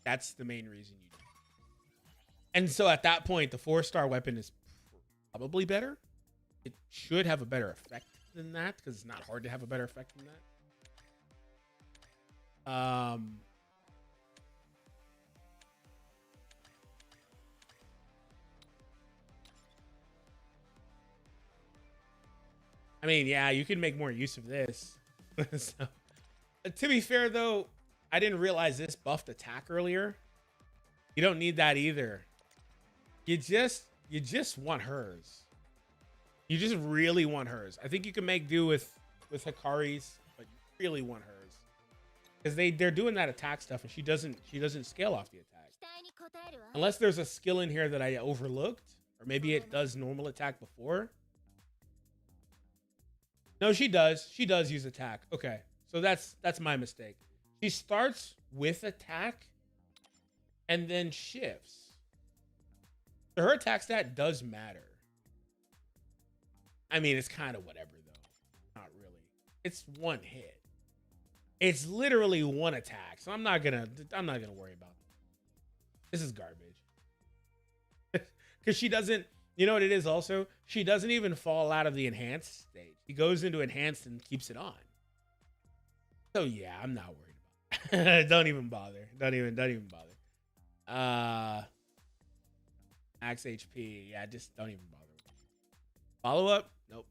That's the main reason you do it. And so at that point, the 4-star weapon is probably better. It should have a better effect than that because it's not hard to have a better effect than that. I mean, yeah, you can make more use of this. So, To be fair, though, I didn't realize this buffed attack earlier. You don't need that either. You just want hers. You just really want hers. I think you can make do with Hikari's, but you really want hers. Because they're doing that attack stuff, and she doesn't scale off the attack. Unless there's a skill in here that I overlooked, or maybe it does normal attack before. No, she does. She does use attack. Okay, so that's my mistake. She starts with attack and then shifts. So her attack stat does matter. I mean, it's kind of whatever though. Not really. It's one hit. It's literally one attack. So I'm not gonna worry about it. This is garbage. Because she doesn't, you know what it is also? She doesn't even fall out of the enhanced stage. She goes into enhanced and keeps it on. So yeah, I'm not worried about it. Don't even bother. Don't even bother. Max HP. Yeah, just don't even bother. Follow up? Nope.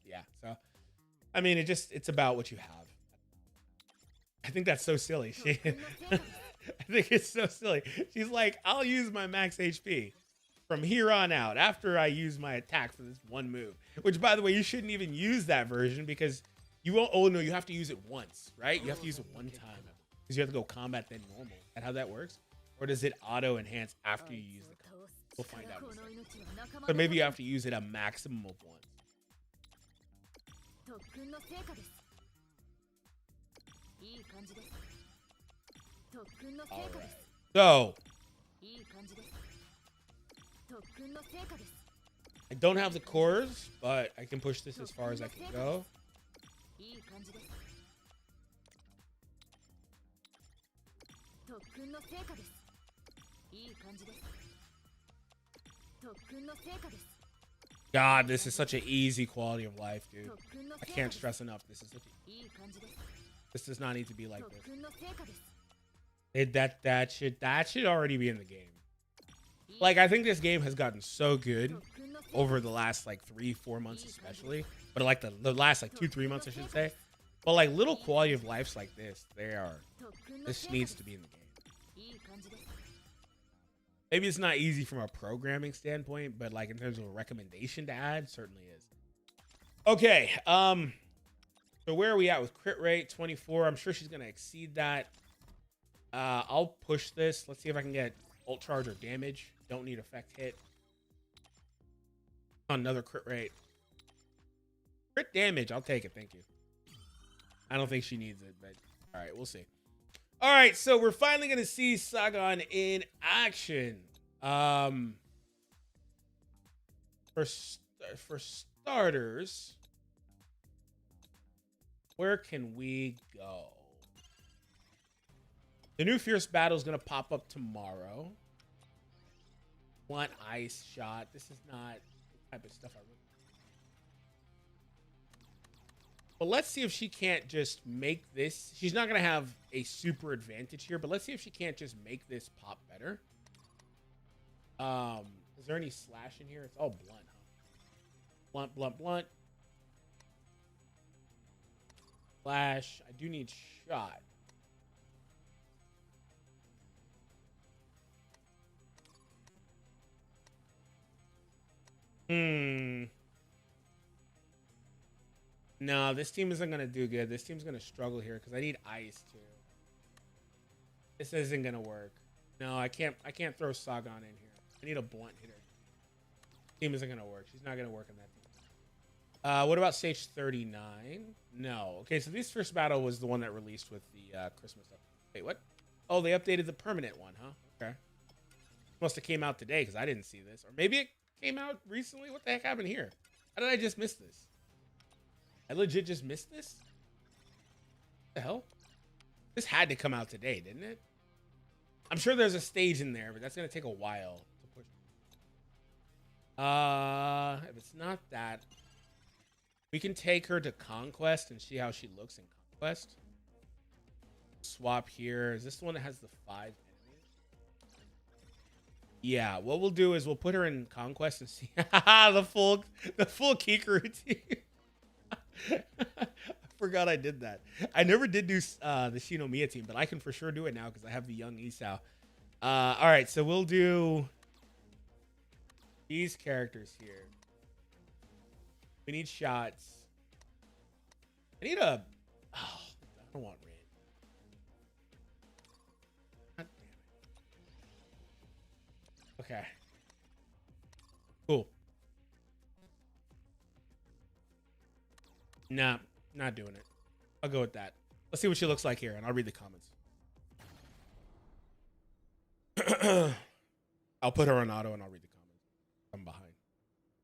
Yeah. So I mean, it's about what you have. I think that's so silly. I think it's so silly. She's like, I'll use my max HP from here on out after I use my attack for this one move. Which, by the way, you shouldn't even use that version because you won't. Oh no, you have to use it once, right? You have to use it one time because you have to go combat then normal. Is that how that works? Or does it auto enhance after you use the combat? We'll find out in a second. So maybe you have to use it a maximum of once. All right. So I don't have the cores, but I can push this as far as I can go. God, this is such an easy quality of life, dude. I can't stress enough. This does not need to be like this. That should already be in the game. Like, I think this game has gotten so good over the last like 3-4 months especially, but like the last like 2-3 months I should say. But like little quality of lives like this, this needs to be in the game. Maybe it's not easy from a programming standpoint, but like in terms of a recommendation to add, certainly is. Okay, so where are we at with crit rate? 24. I'm sure she's gonna exceed that. I'll push this. Let's see if I can get ult charge or damage. Don't need effect hit. Another crit rate. Crit damage, I'll take it, thank you. I don't think she needs it, but all right, we'll see. All right, so we're finally gonna see Sagon in action. For starters, where can we go? The new Fierce Battle is gonna pop up tomorrow. One ice shot. This is not the type of stuff I really. But let's see if she can't just make this. She's not going to have a super advantage here, but let's see if she can't just make this pop better. Is there any slash in here? It's all blunt, huh? Blunt, blunt, blunt. Slash. I do need shot. No, this team isn't gonna do good. This team's gonna struggle here because I need ice too. This isn't gonna work. No, I can't throw Sagon in here. I need a blunt hitter. Team isn't gonna work. She's not gonna work in that team. What about stage 39? No. Okay, so this first battle was the one that released with the Christmas stuff. Wait, what? Oh, they updated the permanent one, huh? Okay. Must have came out today because I didn't see this. Or maybe it came out recently. What the heck happened here? How did I just miss this? I legit just missed this? What the hell? This had to come out today, didn't it? I'm sure there's a stage in there, but that's going to take a while to push. If it's not that, we can take her to Conquest and see how she looks in Conquest. Swap here. Is this the one that has the 5 enemies? Yeah, what we'll do is we'll put her in Conquest and see the full Kikaru team. forgot I did that. I never did do the Shinomiya team, but I can for sure do it now because I have the young Isao. All right, so we'll do these characters here. We need shots. I need a... Oh, I don't want rain. God damn it. Okay. Cool. Nah, not doing it. I'll go with that. Let's see what she looks like here, and I'll read the comments. I'll put her on auto, and I'll read the comments. I'm behind.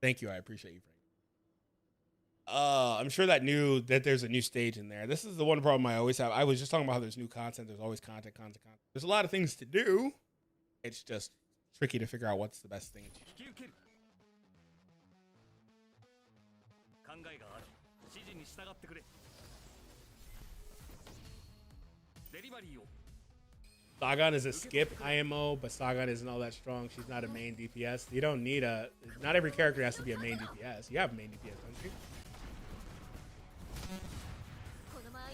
Thank you. I appreciate you, Frank. I'm sure that there's a new stage in there. This is the one problem I always have. I was just talking about how there's new content. There's always content. There's a lot of things to do. It's just tricky to figure out what's the best thing to do. Sagon is a skip IMO, but Sagon isn't all that strong. She's not a main DPS. You don't need a... Not every character has to be a main DPS. You have main DPS, don't you?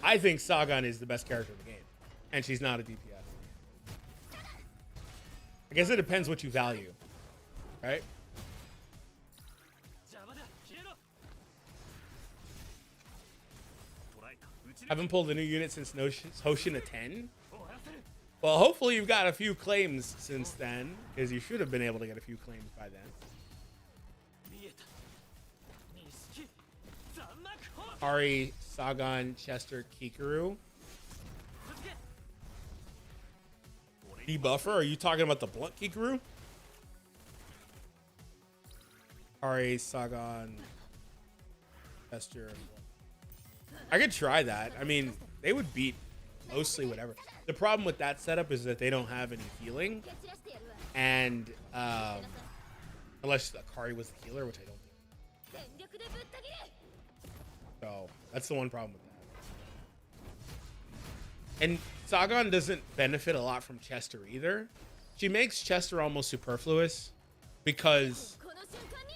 I think Sagon is the best character in the game, and she's not a DPS. I guess it depends what you value, right? Haven't pulled a new unit since Hoshin 10. Well, hopefully you've got a few claims since then, because you should have been able to get a few claims by then. Ari, Sagon, Chester, Kikaru. Debuffer? Are you talking about the blunt Kikaru? Ari, Sagon, Chester. I could try that. I mean, they would beat mostly whatever. The problem with that setup is that they don't have any healing. And unless Akari was the healer, which I don't think. So that's the one problem with that. And Sagon doesn't benefit a lot from Chester either. She makes Chester almost superfluous because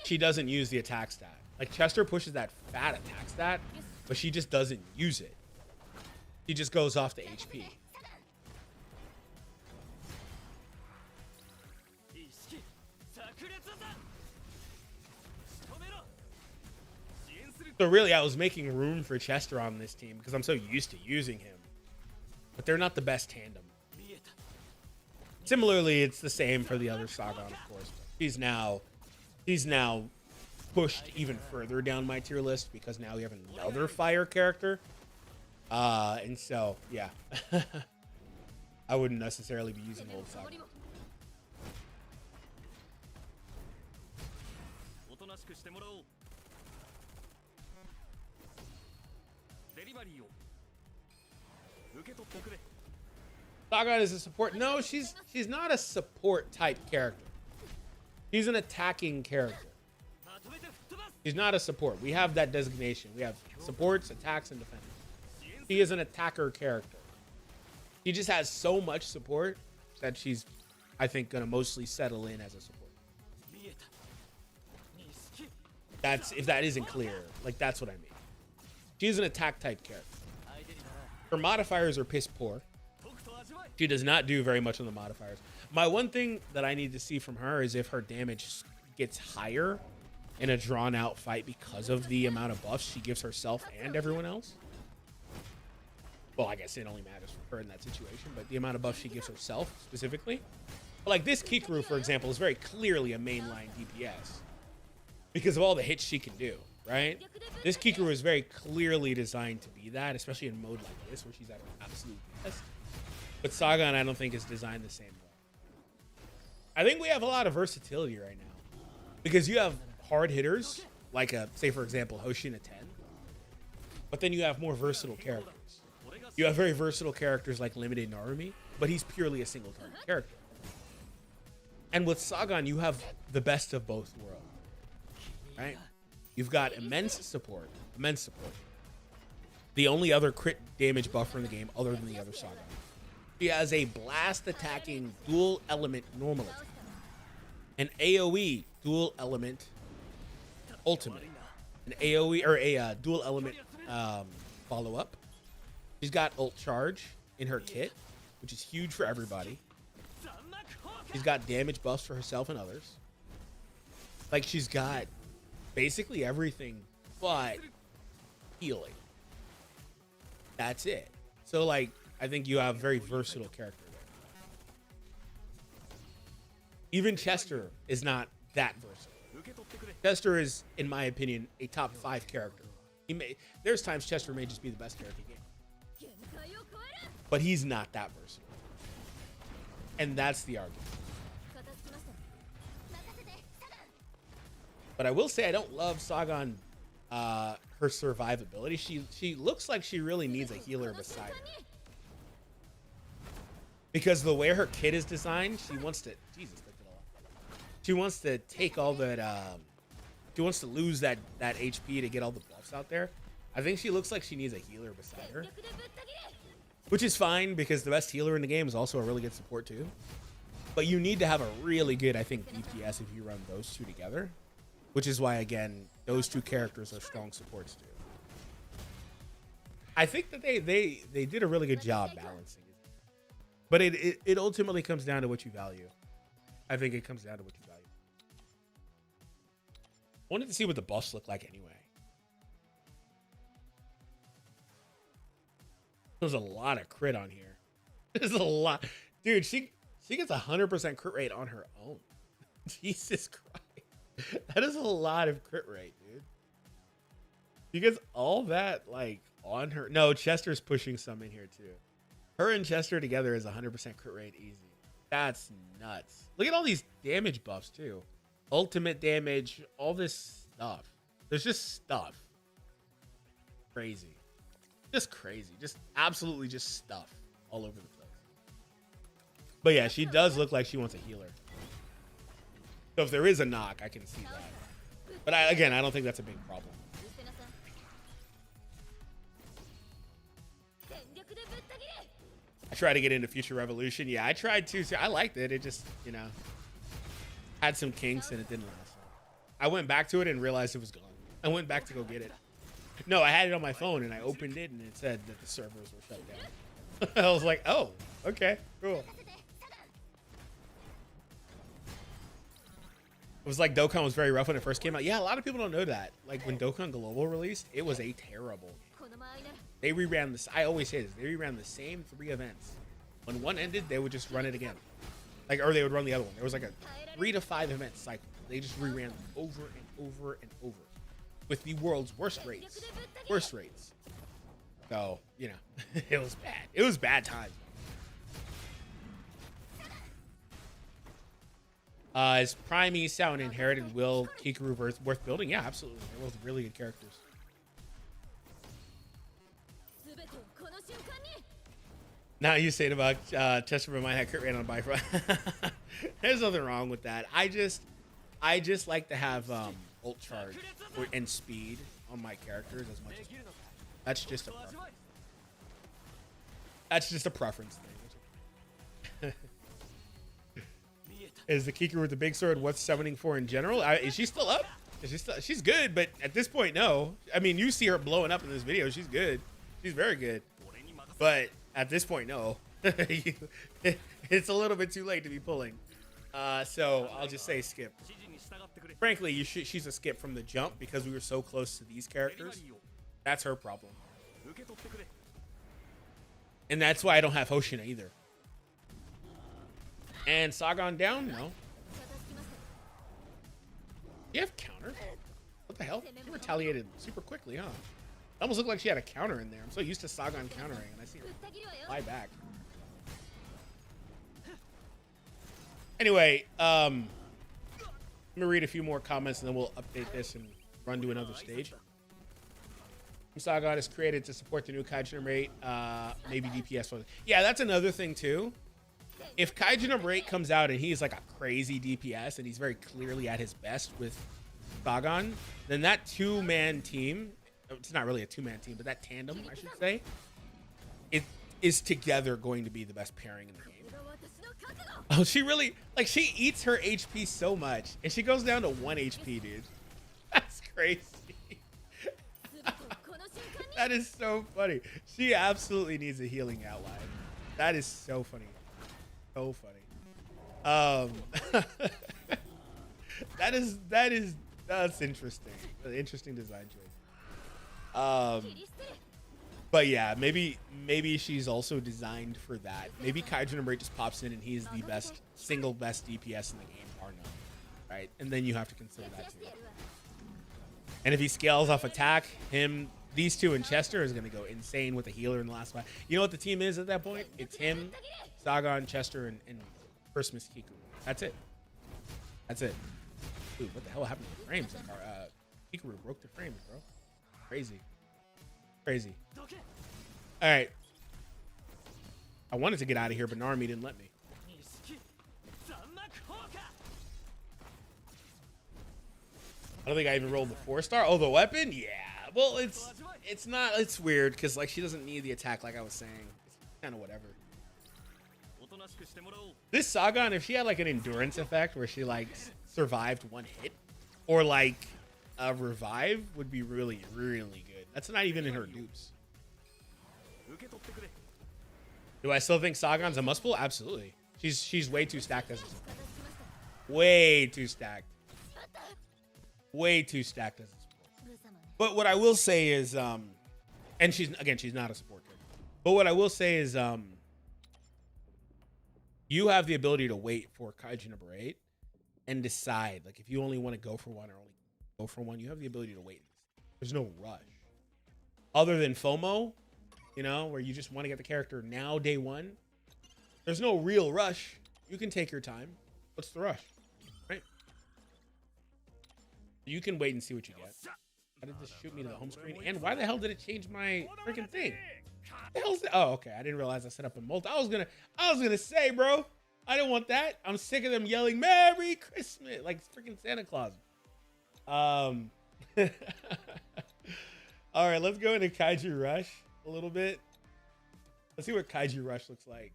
she doesn't use the attack stat. Like Chester pushes that fat attack stat, but she just doesn't use it. She just goes off the HP. So really, I was making room for Chester on this team because I'm so used to using him. But they're not the best tandem. Similarly, it's the same for the other Sagon, of course. He's now pushed even further down my tier list because now we have another fire character. And so, yeah. I wouldn't necessarily be using old Sagon. Sagon is a support. No, she's not a support type character. She's an attacking character. She's not a support. We have that designation. We have supports, attacks, and defense. She is an attacker character. She just has so much support that she's, I think, gonna mostly settle in as a support. That's, if that isn't clear, like that's what I mean. She's an attack type character. Her modifiers are piss poor. She does not do very much on the modifiers. My one thing that I need to see from her is if her damage gets higher in a drawn out fight because of the amount of buffs she gives herself and everyone else. Well, I guess it only matters for her in that situation, but the amount of buffs she gives herself specifically. But like this Kikaru, for example, is very clearly a mainline DPS because of all the hits she can do, right? This Kikaru is very clearly designed to be that, especially in mode like this where she's at her absolute best. But Sagon, I don't think, is designed the same way. I think we have a lot of versatility right now because you have hard hitters, like, say, for example, Hoshin 10, but then you have more versatile characters. You have very versatile characters like Limited Narumi, but he's purely a single target character. And with Sagon, you have the best of both worlds, right? You've got immense support. The only other crit damage buffer in the game other than the other Sagon. She has a blast attacking dual element normal attack, an AoE dual element ultimate, an AoE or a dual element follow up. She's got ult charge in her kit, which is huge for everybody. She's got damage buffs for herself and others. Like, she's got basically everything but healing. That's it. So, like, I think you have a very versatile character there. Even Chester is not that versatile. Chester is, in my opinion, a top 5 character. There's times Chester may just be the best character in the game. But he's not that versatile. And that's the argument. But I will say I don't love Sagon, her survivability. She looks like she really needs a healer beside her. Because the way her kit is designed, she wants to... Jesus, that did a lot. She wants to take all that... she wants to lose that HP to get all the buffs out there. I think she looks like she needs a healer beside her. Which is fine, because the best healer in the game is also a really good support too. But you need to have a really good, I think, DPS if you run those two together. Which is why, again, those two characters are strong supports too. I think that they did a really good job balancing it. But it ultimately comes down to what you value. I think it comes down to what you value. I wanted to see what the buffs look like anyway. There's a lot of crit on here. There's a lot. Dude, she gets 100% crit rate on her own. Jesus Christ. That is a lot of crit rate, dude. She gets all that, like, on her. No, Chester's pushing some in here, too. Her and Chester together is 100% crit rate easy. That's nuts. Look at all these damage buffs, too. Ultimate damage, all this stuff. There's just stuff. Crazy. Just crazy. Just absolutely just stuff all over the place. But yeah, she does look like she wants a healer. So if there is a knock, I can see that. But again, I don't think that's a big problem. I tried to get into Future Revolution. Yeah, I tried to. I liked it. It just, you know, had some kinks and it didn't last long. I went back to it and realized it was gone. I went back to go get it. No, I had it on my phone and I opened it and it said that the servers were shut down. I was like, oh, okay, cool. It was like Dokkan was very rough when it first came out. Yeah, a lot of people don't know that. Like when Dokkan Global released, it was a terrible game. They reran this. I always say this. They reran the same 3 events. When one ended, they would just run it again. Like, or they would run the other one. There was like a 3 to 5 event cycle. They just reran them over and over and over with the world's worst rates. Worst rates. So, you know, it was bad. It was bad times. Is Prime Esau and Inherited Will Kikaru worth building? Yeah, absolutely. They're both really good characters. Now you say it about Chester might have crit rate on Bifrost. There's nothing wrong with that. I just like to have ult charge and speed on my characters as much as possible. That's just a preference. That's just a preference thing. Is the Kikaru with the big sword what's summoning for in general? Is she still up? Is she still? She's good, but at this point, no. I mean, you see her blowing up in this video. She's good. She's very good. But at this point, no. It's a little bit too late to be pulling. So I'll just say skip. Frankly, she's a skip from the jump because we were so close to these characters. That's her problem. And that's why I don't have Hoshina either. And Sagon down? No. You have counter? What the hell? She retaliated super quickly, huh? It almost looked like she had a counter in there. I'm so used to Sagon countering, and I see her fly back. Anyway, let me read a few more comments, and then we'll update this and run to another stage. Sagon is created to support the new Kaiju number 8, maybe DPS. Yeah, that's another thing, too. If Kaiju number 8 comes out and he's like a crazy DPS and he's very clearly at his best with Sagon, then that 2-man team, it's not really a 2-man team, but that tandem, I should say, it is together going to be the best pairing in the game. Oh, she really, like, she eats her HP so much and she goes down to 1 HP, dude. That's crazy. That is so funny. She absolutely needs a healing outline. That is so funny. So funny. That's interesting. An interesting design choice. But yeah, maybe she's also designed for that. Maybe Kaiju number 8 just pops in and he's the single best DPS in the game, bar none. Right? And then you have to consider that too. And if he scales off attack, these two and Chester is going to go insane with a healer in the last fight. You know what the team is at that point? It's him, Sagon, Chester, and Christmas Kiku. That's it. That's it. Dude, what the hell happened to the frames? Kiku broke the frames, bro. Crazy. Crazy. All right. I wanted to get out of here, but Narumi didn't let me. I don't think I even rolled the 4-star. Oh, the weapon? Yeah. Well, it's weird because like she doesn't need the attack like I was saying. It's kind of whatever. This Sagon, if she had like an endurance effect where she like survived one hit or like a revive would be really, really good. That's not even in her dupes. Do I still think Sagon's a must pull? Absolutely. She's way too stacked as a support. Way too stacked. Way too stacked as a support. But what I will say is, and she's not a support character. But what I will say is, you have the ability to wait for Kaiju number 8 and decide. Like if you only want to go for one or only go for one, you have the ability to wait. There's no rush. Other than FOMO, you know, where you just want to get the character now, day one. There's no real rush. You can take your time. What's the rush? Right? You can wait and see what you get. How did this shoot me to the home screen? And why the hell did it change my freaking thing? The hell's that? Oh, okay. I didn't realize I set up a multi. I was gonna say, bro, I didn't want that. I'm sick of them yelling Merry Christmas like freaking Santa Claus. All right, let's go into Kaiju Rush a little bit. Let's see what Kaiju Rush looks like.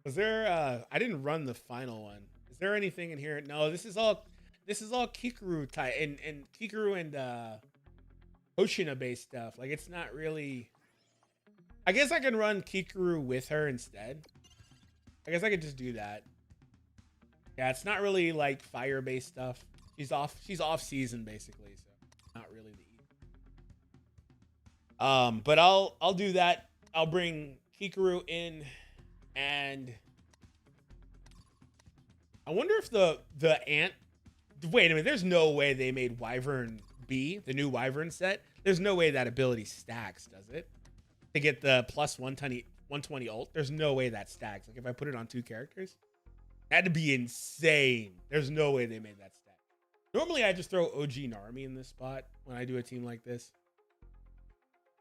Was there I didn't run the final one. Is there anything in here? No, this is all Kikuru type and Kikuru and Hoshina based stuff. Like it's not really. I guess I can run Kikuru with her instead. I guess I could just do that. Yeah, it's not really like fire based stuff. She's off season basically, so not really the but I'll do that. I'll bring Kikuru in, and I wonder if the ant. Wait a minute. There's no way they made Wyvern B, the new Wyvern set. There's no way that ability stacks, does it? To get the plus 120 ult. There's no way that stacks. Like if I put it on 2 characters, that'd be insane. There's no way they made that stack. Normally I just throw OG Narumi in this spot when I do a team like this.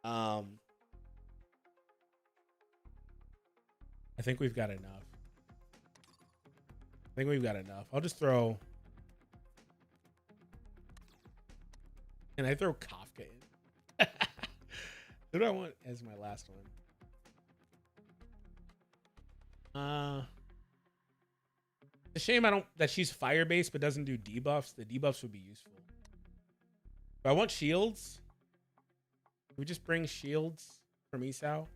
I think we've got enough. I'll just throw. Can I throw Kafka in? Who do I want as my last one? It's a shame that she's fire based but doesn't do debuffs. The debuffs would be useful. Do I want shields? Can we just bring shields from Isao?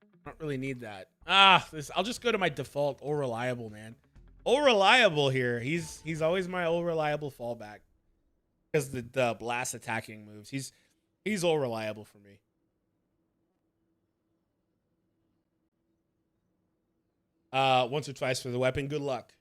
I don't really need that. I'll just go to my default all reliable, man. All reliable here. He's always my all reliable fallback. Because the blast attacking moves. He's all reliable for me. Once or twice for the weapon. Good luck.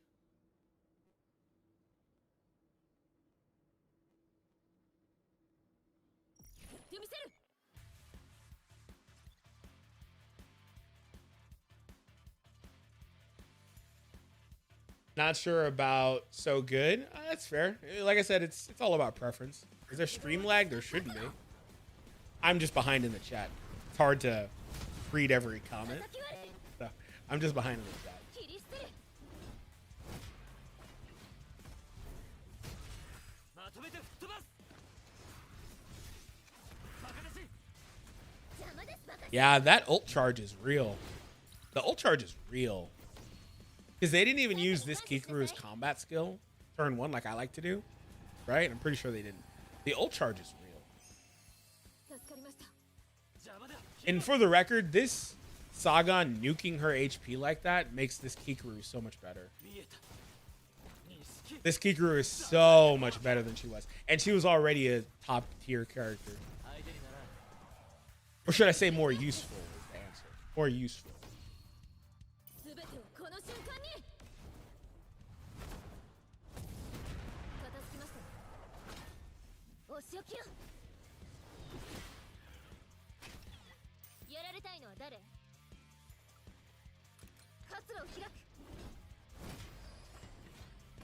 Not sure about so good. That's fair. Like I said, it's all about preference. Is there stream lag? There shouldn't be. I'm just behind in the chat. It's hard to read every comment. So I'm just behind in the chat. Yeah, that ult charge is real. The ult charge is real. Because they didn't even use this Kikuru's combat skill turn 1 like I like to do. Right? I'm pretty sure they didn't. The ult charge is real. And for the record, this Sagon nuking her HP like that makes this Kikuru so much better. This Kikuru is so much better than she was. And she was already a top tier character. Or should I say more useful is the answer. More useful.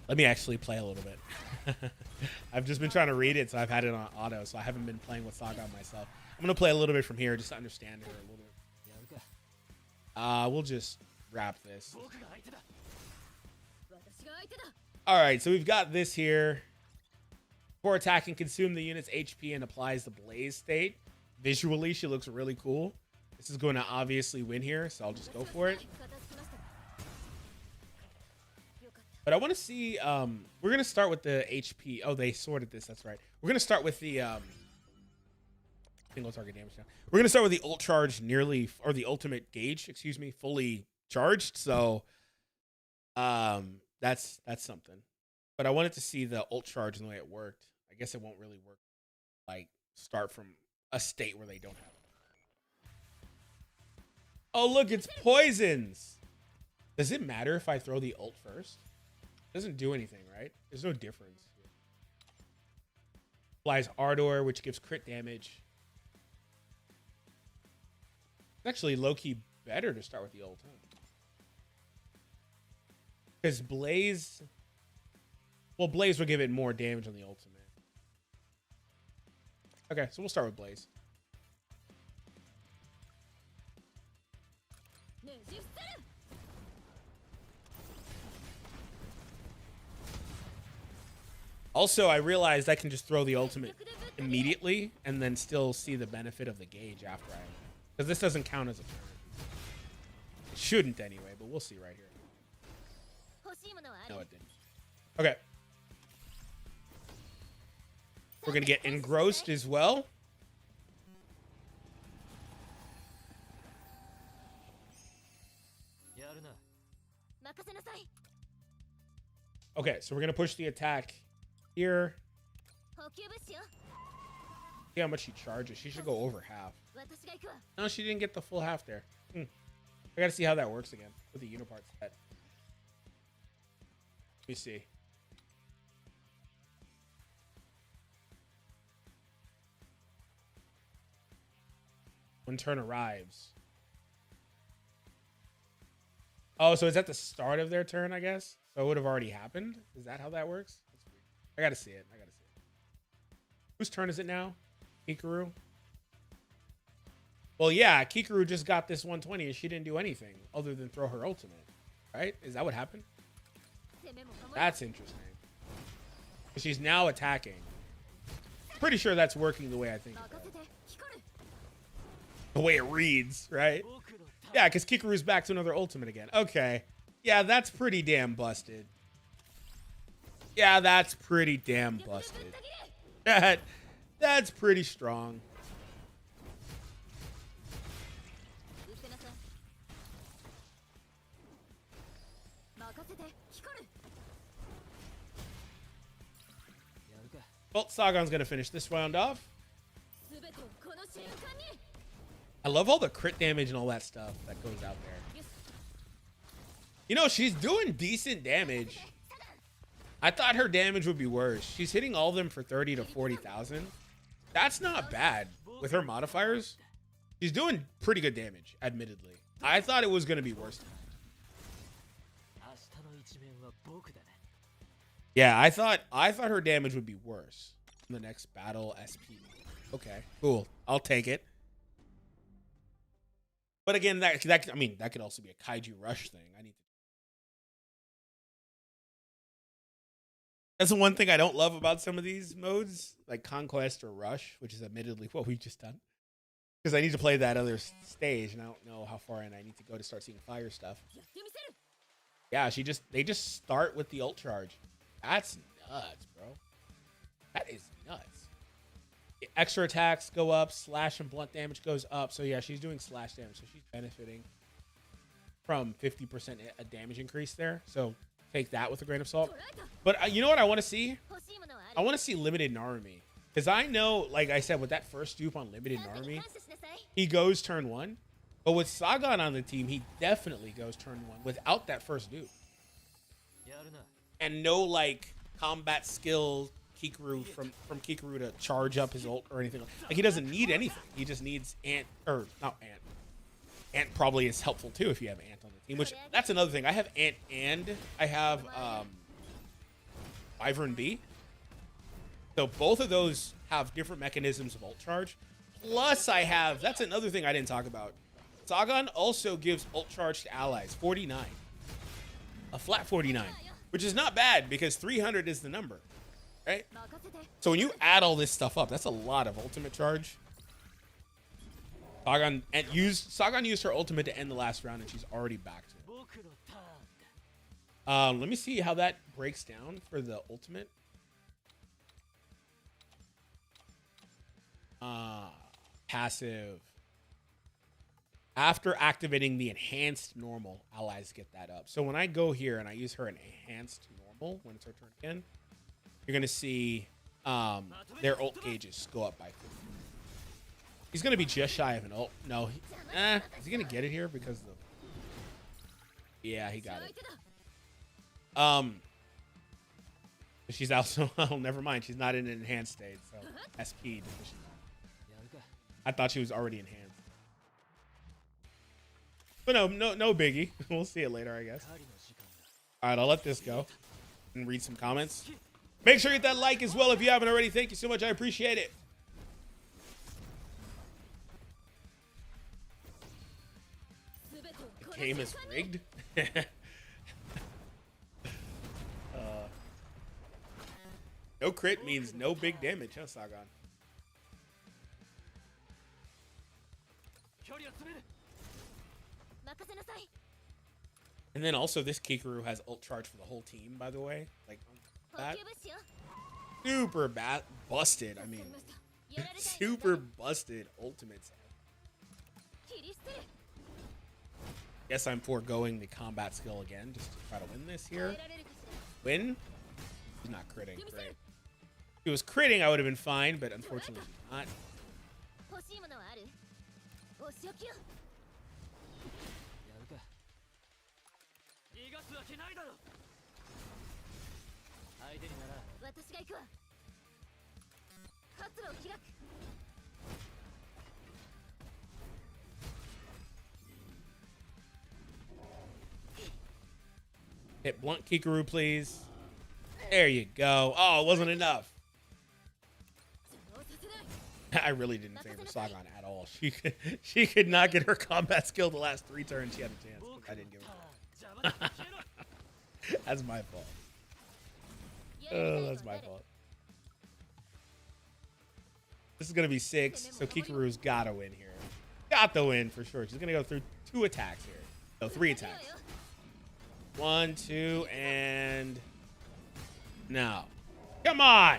Let me actually play a little bit. I've just been trying to read it, so I've had it on auto, so I haven't been playing with Saga myself. I'm going to play a little bit from here just to understand her a little bit. We'll just wrap this. Alright, so we've got this here. Before attacking, consume the unit's HP and applies the Blaze state. Visually, she looks really cool. This is going to obviously win here, so I'll just go for it. But I want to see, we're going to start with the HP. Oh, they sorted this. That's right. We're going to start with the single target damage now. We're going to start with the ult charge nearly, or the ultimate gauge, excuse me, fully charged. So that's something. But I wanted to see the ult charge and the way it worked. I guess it won't really work. Like, start from a state where they don't have it. Oh, look, it's poisons. Does it matter if I throw the ult first? Doesn't do anything, right? There's no difference. Applies Ardor, which gives crit damage. It's actually low-key better to start with the ult, huh? Because Blaze... Well, Blaze will give it more damage on the ultimate. Okay, so we'll start with Blaze. Also, I realized I can just throw the ultimate immediately and then still see the benefit of the gauge after I... Because this doesn't count as a turn. It shouldn't anyway, but we'll see right here. No, it didn't. Okay. We're going to get engrossed as well. Okay, so we're going to push the attack here. See how much she charges. She should go over half. No, she didn't get the full half there. I got to see how that works again with the Unipart set. Let me see. When turn arrives. Oh, so it's at the start of their turn, I guess? So it would have already happened? Is that how that works? That's weird. I gotta see it. Whose turn is it now? Kikuru? Well, yeah, Kikuru just got this 120 and she didn't do anything other than throw her ultimate. Right? Is that what happened? That's interesting. She's now attacking. Pretty sure that's working the way I think it does. The way it reads, right? Yeah, because Kikuru's back to another ultimate again. Okay. Yeah, that's pretty damn busted. Yeah, that's pretty damn busted. That's pretty strong. Well, Sagon's going to finish this round off. I love all the crit damage and all that stuff that goes out there. You know, she's doing decent damage. I thought her damage would be worse. She's hitting all of them for 30 to 40,000. That's not bad with her modifiers. She's doing pretty good damage, admittedly. I thought it was going to be worse. Yeah, I thought her damage would be worse in the next battle SP. Okay, cool. I'll take it. But again, that could also be a Kaiju rush thing. That's the one thing I don't love about some of these modes, like Conquest or Rush, which is admittedly what we've just done. Because I need to play that other stage, and I don't know how far in I need to go to start seeing fire stuff. Yeah, they just start with the ult charge. That's nuts, bro. That is nuts. extra attacks go up, slash and blunt damage goes up. So yeah, she's doing slash damage, so she's benefiting from 50% a damage increase there. So take that with a grain of salt. But you know what I want to see? I want to see limited Narumi. Because I know, like I said, with that first dupe on limited Narumi, he goes turn 1. But with Sagon on the team, he definitely goes turn 1 without that first dupe. And no, like, combat skill Kikaru from Kikaru to charge up his ult or anything. Like, he doesn't need anything. He just needs Ant, or not Ant. Ant probably is helpful too if you have Ant on the team, which that's another thing. I have Ant and I have Wyvern B. So both of those have different mechanisms of ult charge. Plus I have, that's another thing I didn't talk about. Sagon also gives ult charge to allies, 49. A flat 49, which is not bad because 300 is the number, right? So when you add all this stuff up, that's a lot of ultimate charge. Sagon used her ultimate to end the last round, and she's already back to it. Let me see how that breaks down for the ultimate. Passive. After activating the enhanced normal, allies get that up. So when I go here and I use her enhanced normal when it's her turn again, you're gonna see their ult gauges go up by 50. He's going to be just shy of an ult. No. Is he going to get it here? Because the... Yeah, he got it. She's also... Oh, never mind. She's not in an enhanced state. So, SP deficient. I thought she was already enhanced. But no biggie. We'll see it later, I guess. All right, I'll let this go and read some comments. Make sure you hit that like as well if you haven't already. Thank you so much. I appreciate it. Game is rigged. No crit means no big damage, huh, Sagon? And then also this Kikaru has ult charge for the whole team, by the way. Like that. Super busted. I mean, super busted ultimate set. Guess I'm foregoing the combat skill again just to try to win this here. Win? She's not critting. Great. If he was critting, I would have been fine, but unfortunately she's not. Hit blunt Kikaru, please. There you go. Oh, it wasn't enough. I really didn't favor Sagon at all. She could not get her combat skill the last 3 turns. She had a chance. I didn't give it. That's my fault. Oh, that's my fault. This is gonna be 6, so Kikaru's gotta win here. Got the win for sure. She's gonna go through 2 attacks here. No, 3 attacks. 1, 2, and now. Come on!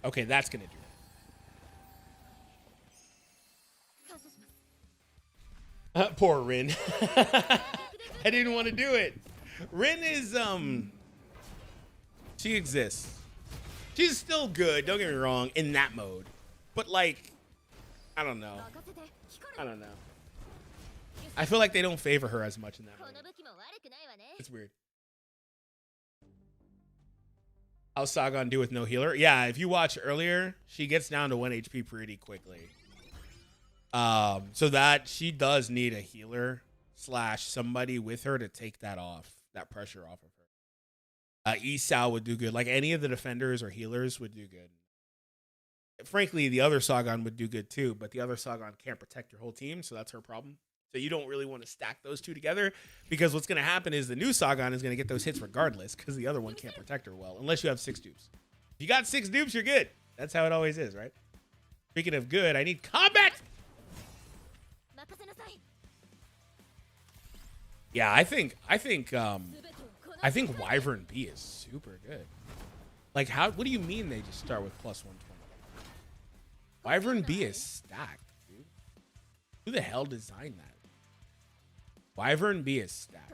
Okay, that's gonna do it. Poor Rin. I didn't want to do it. Rin is, she exists. She's still good, don't get me wrong, in that mode. But, like, I don't know. I feel like they don't favor her as much in that mode. It's weird. How's Sagon do with no healer? Yeah, if you watch earlier, she gets down to 1 HP pretty quickly. So that she does need a healer / somebody with her to take that off, that pressure off of her. Isao would do good. Like any of the defenders or healers would do good. Frankly, the other Sagon would do good too, but the other Sagon can't protect your whole team, so that's her problem. So you don't really want to stack those two together because what's going to happen is the new Sagon is going to get those hits regardless because the other one can't protect her well unless you have 6 dupes. If you got 6 dupes, you're good. That's how it always is, right? Speaking of good, I need combat! Yeah, I think Wyvern B is super good. Like, what do you mean they just start with plus 120? Wyvern B is stacked, dude. Who the hell designed that? Wyvern B is stacked.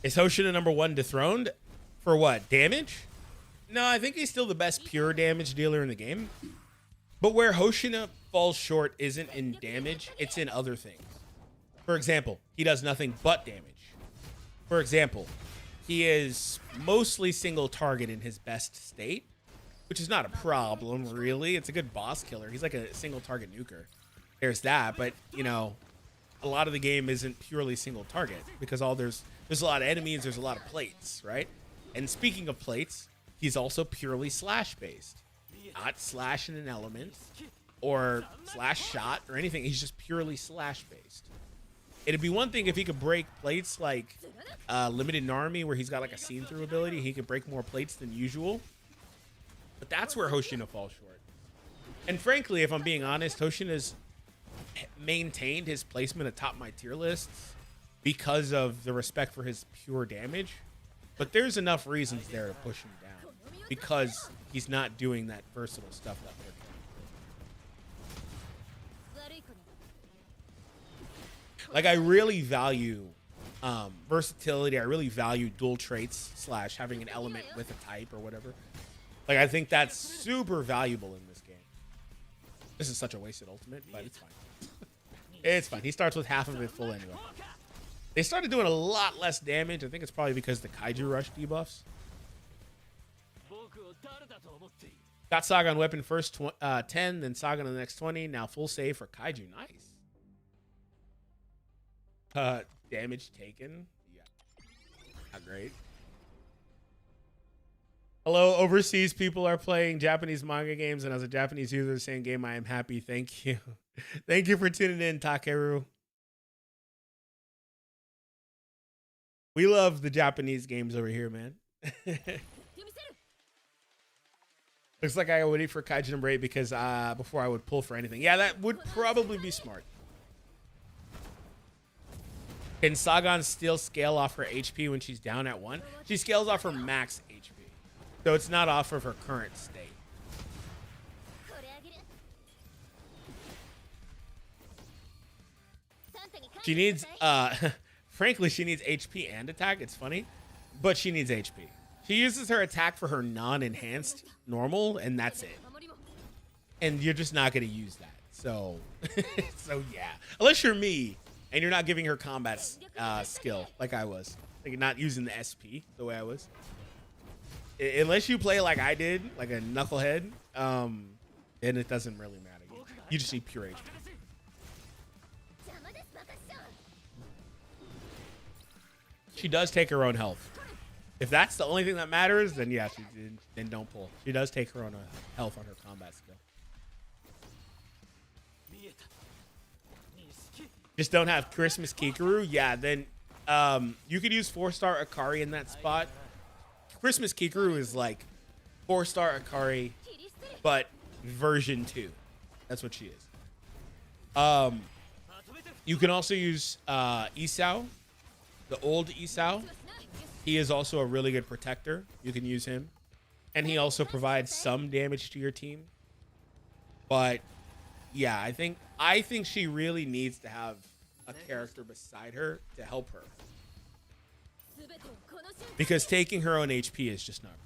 Is Hoshina #1 dethroned? For what? Damage? No, I think he's still the best pure damage dealer in the game. But where Hoshina falls short isn't in damage, it's in other things. For example, he does nothing but damage. For example, he is mostly single target in his best state, which is not a problem, really. It's a good boss killer. He's like a single target nuker. There's that, but, you know, a lot of the game isn't purely single target because there's a lot of enemies, there's a lot of plates, right? And speaking of plates, he's also purely slash based. Not slash in an element or slash shot or anything. He's just purely slash based. It'd be one thing if he could break plates like Limited Narmi, where he's got like a scene through ability. He could break more plates than usual. But that's where Hoshina falls short. And frankly, if I'm being honest, Hoshina's maintained his placement atop my tier lists because of the respect for his pure damage. But there's enough reasons there to push him down because he's not doing that versatile stuff that we're doing. Like, I really value versatility. I really value dual traits / having an element with a type or whatever. Like, I think that's super valuable in this game. This is such a wasted ultimate, but it's fine. It's fine. He starts with half of it full anyway. They started doing a lot less damage. I think it's probably because the Kaiju Rush debuffs. Got Sagon weapon first 10, then Sagon on the next 20. Now full save for Kaiju. Nice. Damage taken. Yeah. Not great. Hello, overseas people are playing Japanese manga games, and as a Japanese user of the same game, I am happy. Thank you. Thank you for tuning in, Takeru. We love the Japanese games over here, man. Looks like I waited for Kaiju #8 because before I would pull for anything. Yeah, that would probably be smart. Can Sagon still scale off her HP when she's down at 1? She scales off her max HP. So it's not off of her current state. She needs, frankly, she needs HP and attack. It's funny, but she needs HP. She uses her attack for her non-enhanced normal, and that's it. And you're just not going to use that. So, so yeah. Unless you're me, and you're not giving her combat skill like I was. Like, you're not using the SP the way I was. Unless you play like I did, like a knucklehead, then it doesn't really matter. You just need pure HP. She does take her own health. If that's the only thing that matters, then yeah, then don't pull. She does take her own health on her combat skill. Just don't have Christmas Kikaru. Yeah, then you could use 4-star Akari in that spot. Christmas Kikaru is like 4-star Akari, but version 2. That's what she is. You can also use Isao, the old Isao. He is also a really good protector. You can use him. And he also provides some damage to your team. But yeah, I think she really needs to have a character beside her to help her. Because taking her own HP is just not great.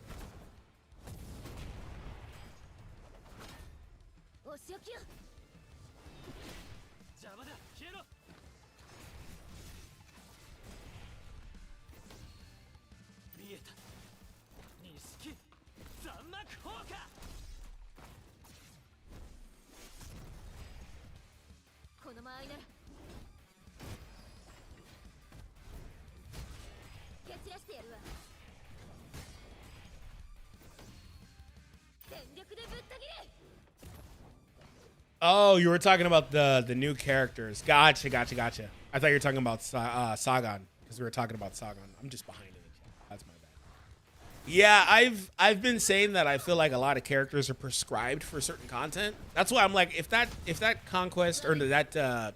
Oh, you were talking about the new characters. Gotcha. I thought you were talking about Sagon because we were talking about Sagon. I'm just behind it. That's my bad. Yeah, I've been saying that I feel like a lot of characters are prescribed for certain content. That's why I'm like, if that conquest or that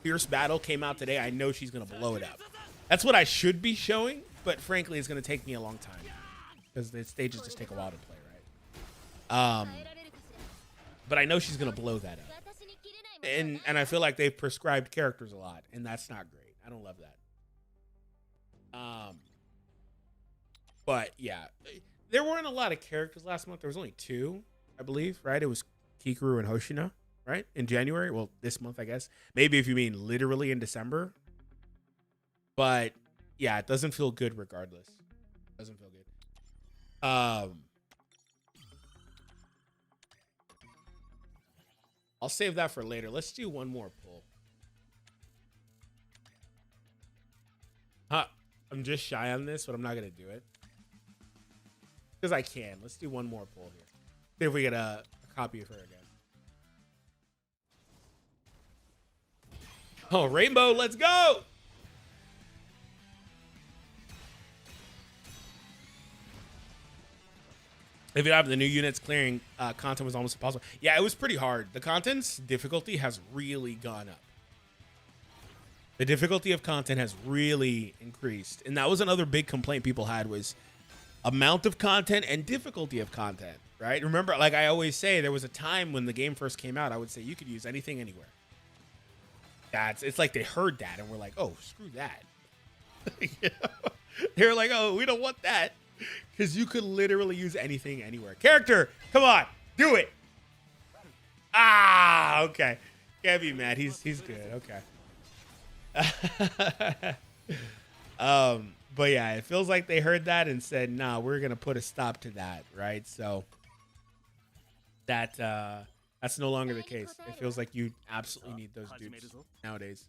fierce battle came out today, I know she's gonna blow it up. That's what I should be showing, but frankly, it's gonna take me a long time because the stages just take a while to play, right? But I know she's gonna blow that up, and I feel like they've prescribed characters a lot, and that's not great. I don't love that. But yeah, there weren't a lot of characters last month. There was only 2, I believe, right? It was Kikuru and Hoshina, right? In January. Well, this month, I guess. Maybe if you mean literally in December. But yeah, it doesn't feel good regardless. It doesn't feel good. I'll save that for later. Let's do one more pull. I'm just shy on this, but I'm not going to do it. Because I can. Let's do one more pull here. See if we get a copy of her again. Oh, Rainbow, let's go! If you have the new units, clearing content was almost impossible. Yeah, it was pretty hard. The content's difficulty has really gone up. The difficulty of content has really increased. And that was another big complaint people had was amount of content and difficulty of content, right? Remember, like I always say, there was a time when the game first came out, I would say you could use anything anywhere. It's like they heard that and we're like, oh, screw that. You know? They're like, oh, we don't want that. Because you could literally use anything anywhere. Character, come on, do it. Ah, okay. Can't be mad. He's good. Okay. But yeah, it feels like they heard that and said, nah, we're gonna put a stop to that, right? So that's no longer the case. It feels like you absolutely need those dupes nowadays.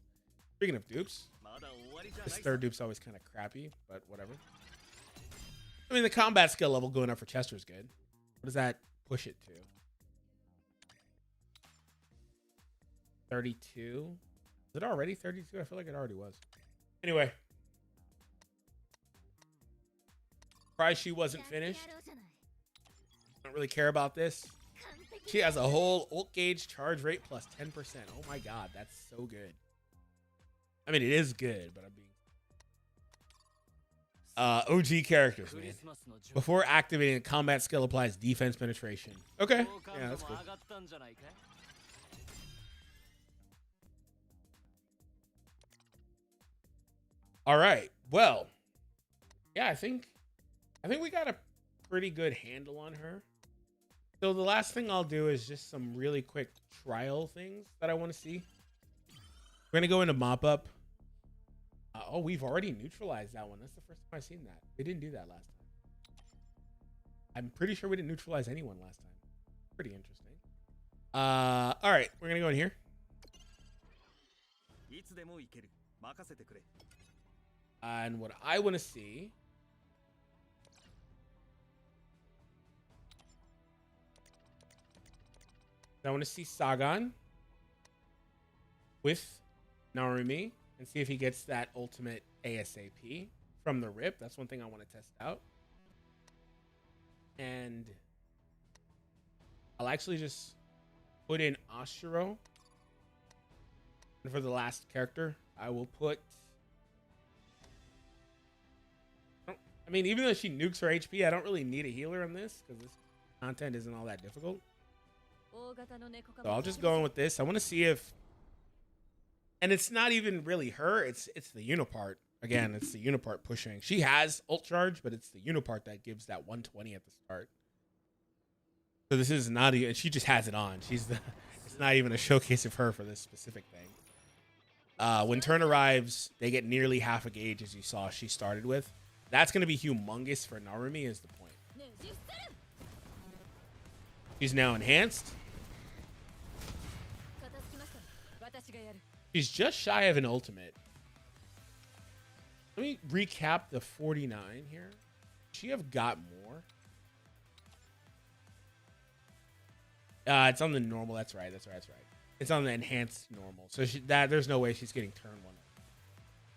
Speaking of dupes, this third dupe's always kind of crappy, but whatever. I mean, the combat skill level going up for Chester is good. What does that push it to? 32? Is it already 32? I feel like it already was. Anyway. Surprised she wasn't finished. Don't really care about this. She has a whole ult gauge charge rate plus 10%. Oh my god, that's so good. I mean, it is good, but I'm being... OG characters, man. Before activating, a combat skill applies defense penetration. Okay. Yeah, that's cool. All right. Well, yeah, I think we got a pretty good handle on her. So the last thing I'll do is just some really quick trial things that I want to see. We're going to go into mop up. Oh, we've already neutralized that one. That's the first time I've seen that. We didn't do that last time. I'm pretty sure we didn't neutralize anyone last time. Pretty interesting. All right, we're going to go in here. And what I want to see... I want to see Sagon with Narumi and see if he gets that ultimate ASAP from the rip. That's one thing I want to test out. And I'll actually just put in Ashuro. And for the last character, I will put... I mean, even though she nukes her HP, I don't really need a healer on this because this content isn't all that difficult. So I'll just go in with this. I want to see if... And it's not even really her. It's the Unipart. Again, it's the Unipart pushing. She has ult charge, but it's the Unipart that gives that 120 at the start. So this is not even... She just has it on. She's the... It's not even a showcase of her for this specific thing. When turn arrives, they get nearly half a gauge, as you saw she started with. That's going to be humongous for Narumi is the point. She's now enhanced. She's just shy of an ultimate. Let me recap the 49 here. She have got more. It's on the normal. That's right. It's on the enhanced normal. So there's no way she's getting turn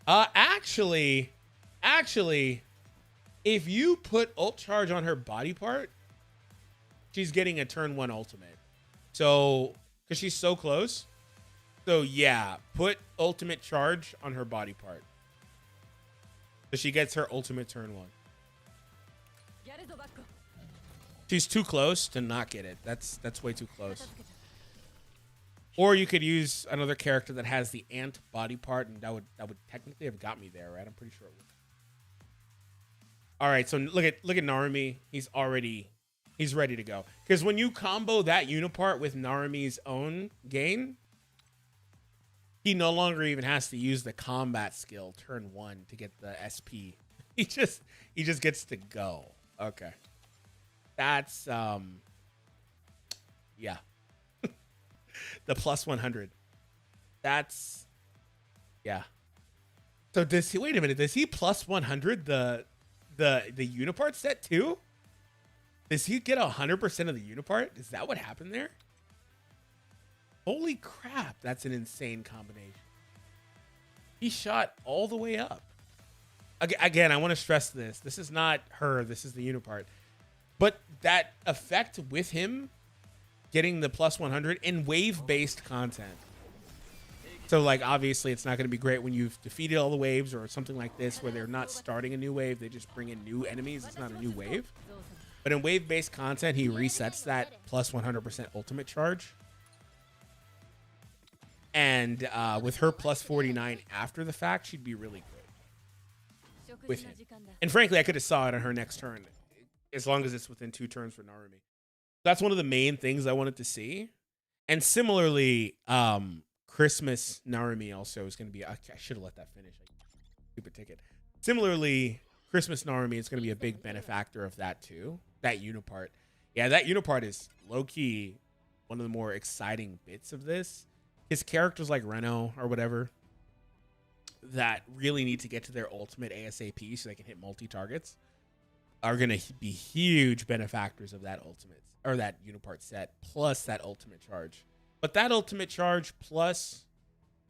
1. Actually, if you put ult charge on her body part, she's getting a turn 1 ultimate. So, because she's so close. So yeah, put ultimate charge on her body part. So she gets her ultimate turn 1. She's too close to not get it. That's way too close. Or you could use another character that has the ant body part, and that would technically have got me there, right? I'm pretty sure it would. All right, so look at Narumi. He's ready to go. Because when you combo that unipart with Narumi's own gain, he no longer even has to use the combat skill turn 1 to get the SP. He just gets to go. Okay. That's yeah. The plus 100. That's yeah. So does he wait a minute, does he plus 100 the unipart set too? Does he get 100% of the unipart? Is that what happened there? Holy crap, that's an insane combination. He shot all the way up. Again, I want to stress this. This is not her, this is the unipart. But that effect with him getting the plus 100 in wave-based content. So, like, obviously, it's not going to be great when you've defeated all the waves or something like this where they're not starting a new wave. They just bring in new enemies. It's not a new wave. But in wave-based content, he resets that plus 100% ultimate charge. And with her plus 49 after the fact, she'd be really good with him. And frankly, I could have saw it on her next turn, as long as it's within 2 turns for Narumi. That's one of the main things I wanted to see. And similarly, Christmas Narumi also is going to be... I should have let that finish. Stupid ticket. Similarly, Christmas Narumi is going to be a big benefactor of that too. That unipart. Yeah, that unipart is low-key one of the more exciting bits of this. His characters like Reno or whatever that really need to get to their ultimate ASAP so they can hit multi-targets are going to be huge benefactors of that ultimate or that unipart set plus that ultimate charge. But that ultimate charge plus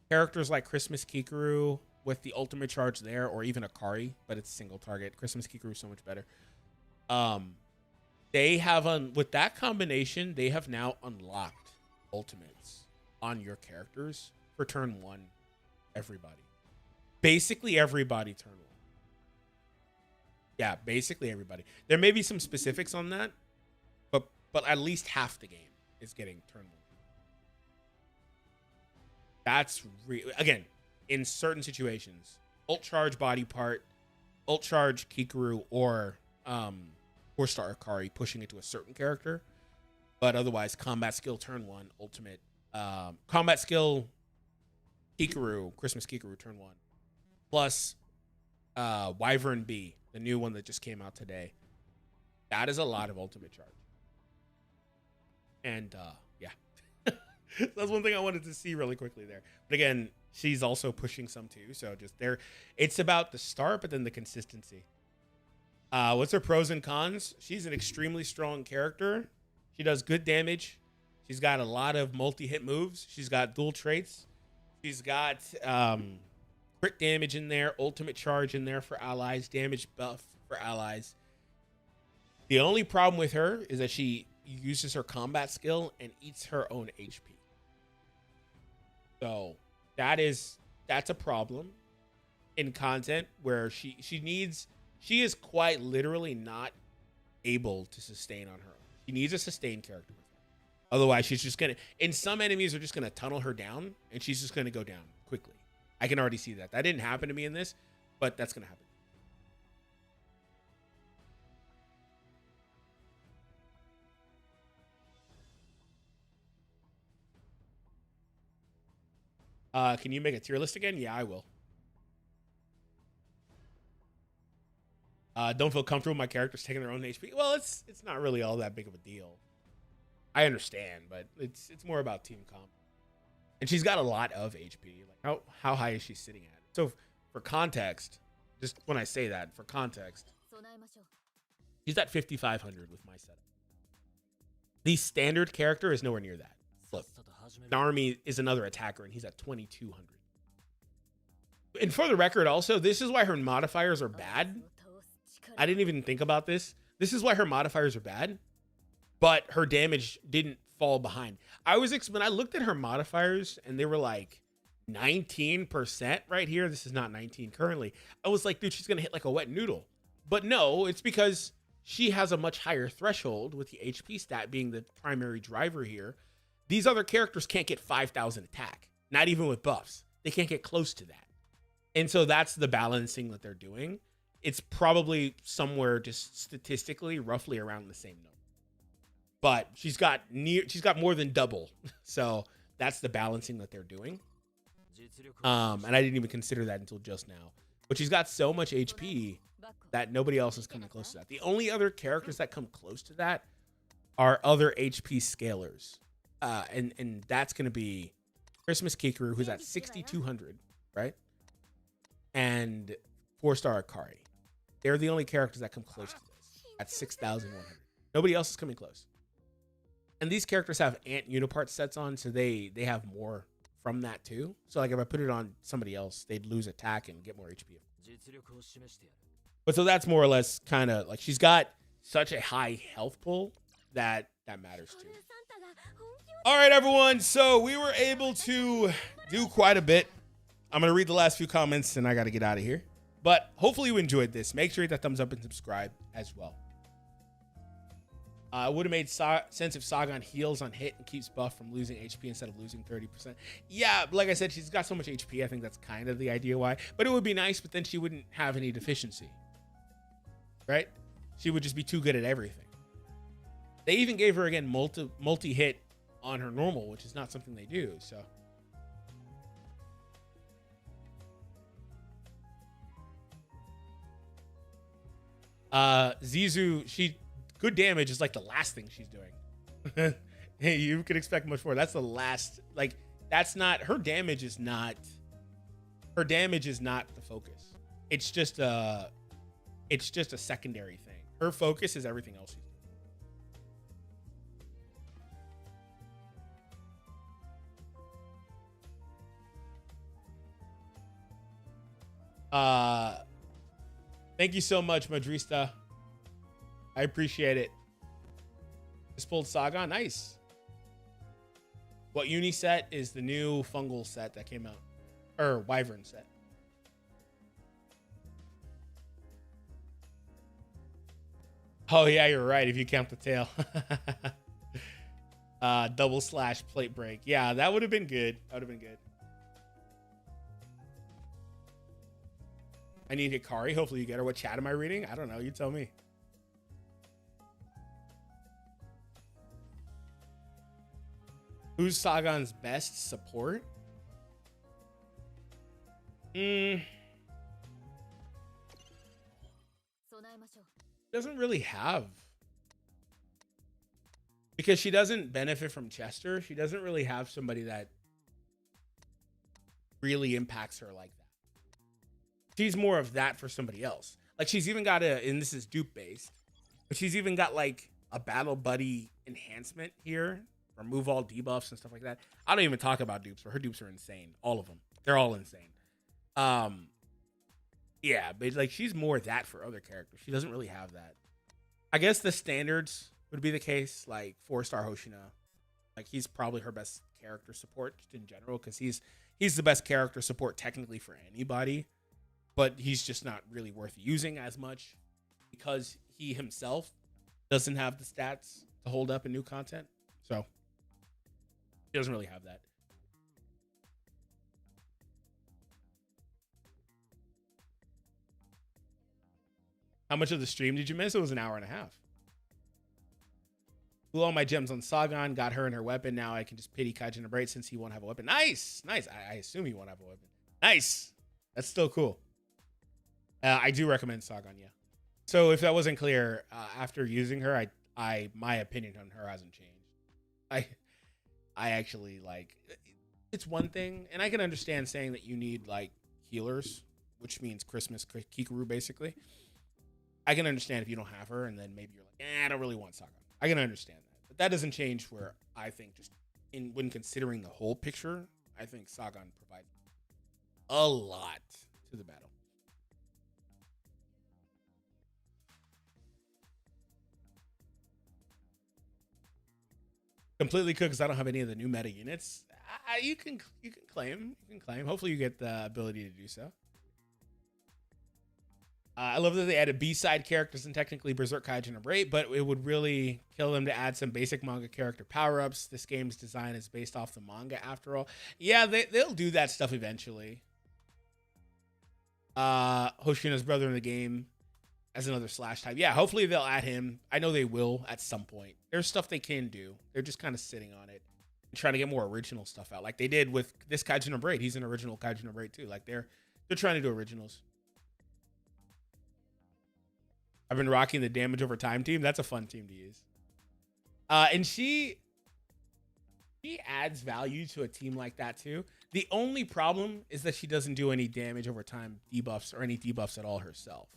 characters like Christmas Kikaru with the ultimate charge there, or even Akari, but it's single target. Christmas Kikaru is so much better. They have with that combination, they have now unlocked ultimates on your characters for turn 1. Everybody. Basically everybody turn 1. Yeah, basically everybody. There may be some specifics on that, but at least half the game is getting turn 1. That's again, in certain situations, ult charge body part, ult charge Kikaru, or 4-star Akari pushing it to a certain character. But otherwise, combat skill turn 1, ultimate combat skill Kikaru, Christmas Kikaru turn 1, plus Wyvern B, the new one that just came out today. That is a lot of ultimate charge. And yeah. That's one thing I wanted to see really quickly there. But again, she's also pushing some too. So just there, it's about the start, but then the consistency. What's her pros and cons? She's an extremely strong character. She does good damage. She's got a lot of multi-hit moves. She's got dual traits. She's got crit damage in there, ultimate charge in there for allies, damage buff for allies. The only problem with her is that she uses her combat skill and eats her own HP. So that's a problem in content where she is quite literally not able to sustain on her own. She needs a sustained character with her. Otherwise, she's just gonna, and some enemies are just gonna tunnel her down and she's just gonna go down quickly. I can already see that. That didn't happen to me in this, but that's gonna happen. Can you make a tier list again? Yeah, I will. Don't feel comfortable with my characters taking their own HP. Well, it's not really all that big of a deal. I understand, but it's more about team comp. And she's got a lot of HP. Like how high is she sitting at? So for context, just when I say that, for context, she's at 5,500 with my setup. The standard character is nowhere near that. Look, Narumi is another attacker, and he's at 2200. And for the record, also, this is why her modifiers are bad. I didn't even think about this. This is why her modifiers are bad, but her damage didn't fall behind. When I looked at her modifiers, and they were like 19% right here. This is not 19 currently. I was like, dude, she's gonna hit like a wet noodle. But no, it's because she has a much higher threshold, with the HP stat being the primary driver here. These other characters can't get 5,000 attack, not even with buffs. They can't get close to that. And so that's the balancing that they're doing. It's probably somewhere just statistically roughly around the same number. But she's got more than double. So that's the balancing that they're doing. And I didn't even consider that until just now. But she's got so much HP that nobody else is coming close to that. The only other characters that come close to that are other HP scalers. And that's going to be Christmas Kikaru, who's at 6,200, right? And 4-star Akari. They're the only characters that come close to this at 6,100. Nobody else is coming close. And these characters have Ant Unipart sets on, so they have more from that too. So like if I put it on somebody else, they'd lose attack and get more HP. But so that's more or less kind of like she's got such a high health pool that matters too. All right, everyone. So we were able to do quite a bit. I'm going to read the last few comments and I got to get out of here. But hopefully you enjoyed this. Make sure you hit that thumbs up and subscribe as well. It would have made sense if Sagon heals on hit and keeps buff from losing HP instead of losing 30%. Yeah, like I said, she's got so much HP. I think that's kind of the idea why. But it would be nice, but then she wouldn't have any deficiency. Right? She would just be too good at everything. They even gave her, again, multi-hit on her normal, which is not something they do, so... Zizu, good damage is like the last thing she's doing. Hey, you could expect much more. That's the last, like, that's not, her damage is not the focus. It's just a secondary thing. Her focus is everything else she's doing. Thank you so much, Madrista. I appreciate it. Just pulled Saga. Nice. What uni set is the new fungal set that came out? Or wyvern set. Oh, yeah, you're right. If you count the tail. Double slash plate break. Yeah, that would have been good. That would have been good. I need Hikari. Hopefully you get her. What chat am I reading? I don't know. You tell me. Who's Sagon's best support? Doesn't really have. Because she doesn't benefit from Chester. She doesn't really have somebody that really impacts her like that. She's more of that for somebody else. Like she's even got and this is dupe based, but she's even got like a battle buddy enhancement here. Remove all debuffs and stuff like that. I don't even talk about dupes, but her dupes are insane. All of them. They're all insane. Yeah, but like she's more that for other characters. She doesn't really have that. I guess the standards would be the case, like 4-star Hoshina. Like he's probably her best character support just in general, because he's the best character support technically for anybody. But he's just not really worth using as much because he himself doesn't have the stats to hold up in new content. So he doesn't really have that. How much of the stream did you miss? It was an hour and a half. Blew all my gems on Sagon, got her and her weapon. Now I can just pity Kaiju and Braid since he won't have a weapon. Nice. Nice. I assume he won't have a weapon. Nice. That's still cool. I do recommend Sagon, yeah. So if that wasn't clear, after using her, my opinion on her hasn't changed. I actually like, it's one thing, and I can understand saying that you need like healers, which means Christmas Kikaru basically. I can understand if you don't have her, and then maybe you're like, I don't really want Sagon. I can understand that, but But that doesn't change where I think just when considering the whole picture, I think Sagon provides a lot to the battle. Completely cooked because I don't have any of the new meta units. You can claim. Hopefully you get the ability to do so. I love that they added B-side characters and technically Berserk Kaiju number 8, but it would really kill them to add some basic manga character power-ups. This game's design is based off the manga after all. Yeah, they'll do that stuff eventually. Hoshina's brother in the game as another slash type. Yeah, hopefully they'll add him. I know they will at some point. There's stuff they can do. They're just kind of sitting on it and trying to get more original stuff out. Like they did with this Kaiju number 8. He's an original Kaiju number 8 too. Like they're trying to do originals. I've been rocking the damage over time team. That's a fun team to use. And she adds value to a team like that too. The only problem is that she doesn't do any damage over time debuffs or any debuffs at all herself.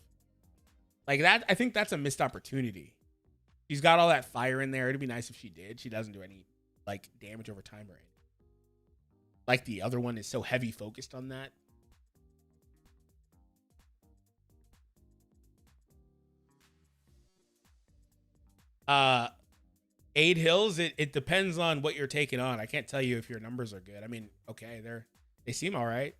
Like that, I think that's a missed opportunity. She's got all that fire in there. It'd be nice if she did. She doesn't do any like damage over time or anything. Like the other one is so heavy focused on that. Aid Hills, it depends on what you're taking on. I can't tell you if your numbers are good. I mean, okay, they seem all right.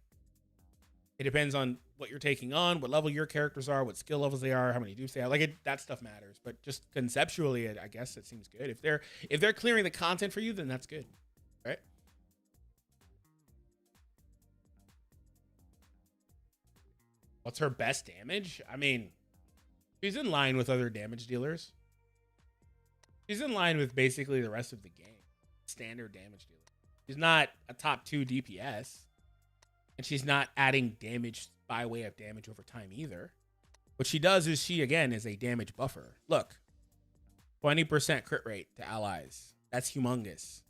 It depends on what you're taking on, what level your characters are, what skill levels they are, how many dupes they have. Like that stuff matters. But just conceptually, I guess it seems good. If they're clearing the content for you, then that's good, right? What's her best damage? I mean, she's in line with other damage dealers. She's in line with basically the rest of the game. Standard damage dealer. She's not a top 2 DPS. And she's not adding damage by way of damage over time either. What she does is she, again, is a damage buffer. Look. 20% crit rate to allies. That's humongous.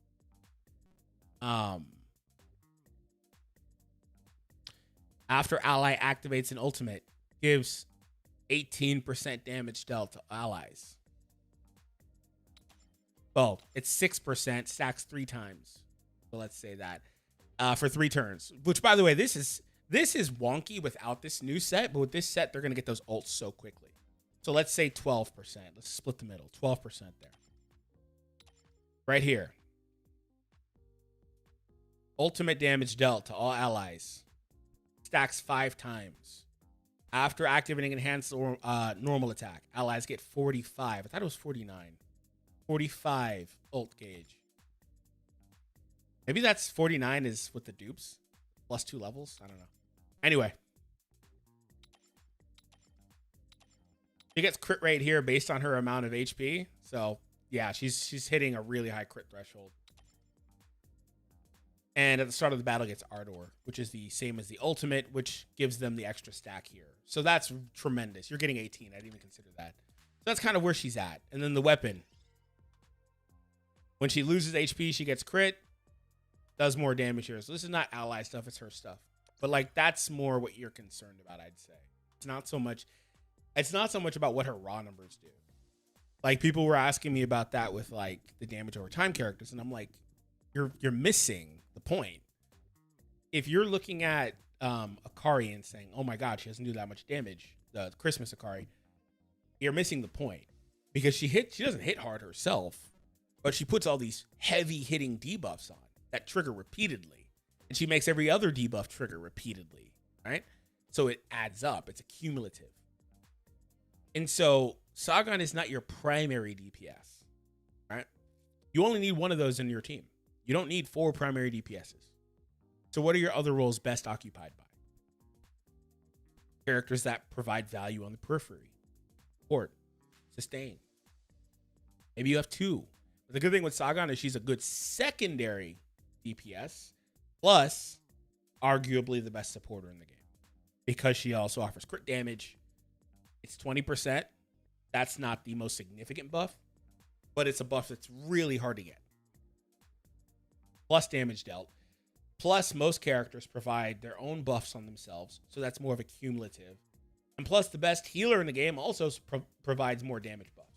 After ally activates an ultimate, gives 18% damage dealt to allies. Well, it's 6%, stacks 3 times. So let's say that. For 3 turns. Which, by the way, this is wonky without this new set. But with this set, they're going to get those ults so quickly. So let's say 12%. Let's split the middle. 12% there. Right here. Ultimate damage dealt to all allies. Stacks 5 times. After activating enhanced or normal attack, allies get 45. I thought it was 49. 45 ult gauge. Maybe that's 49 is with the dupes. Plus 2 levels. I don't know. Anyway. She gets crit rate here based on her amount of HP. So, yeah, she's hitting a really high crit threshold. And at the start of the battle gets Ardor, which is the same as the ultimate, which gives them the extra stack here. So that's tremendous. You're getting 18. I didn't even consider that. So that's kind of where she's at. And then the weapon. When she loses HP, she gets crit. Does more damage here. So this is not ally stuff. It's her stuff. But like that's more what you're concerned about, I'd say. It's not so much about what her raw numbers do. Like people were asking me about that with like the damage over time characters. And I'm like, you're missing the point. If you're looking at Akari and saying, oh my God, she doesn't do that much damage, the Christmas Akari, you're missing the point. Because she doesn't hit hard herself, but she puts all these heavy hitting debuffs on that trigger repeatedly. And she makes every other debuff trigger repeatedly, right? So it adds up. It's accumulative. And so Sagon is not your primary DPS, right? You only need one of those in your team. You don't need 4 primary DPSs. So what are your other roles best occupied by? Characters that provide value on the periphery. Support. Sustain. Maybe you have 2. But the good thing with Sagon is she's a good secondary DPS. Plus, arguably the best supporter in the game. Because she also offers crit damage. It's 20%. That's not the most significant buff. But it's a buff that's really hard to get. Plus damage dealt. Plus, most characters provide their own buffs on themselves. So that's more of a cumulative. And plus, the best healer in the game also provides more damage buffs.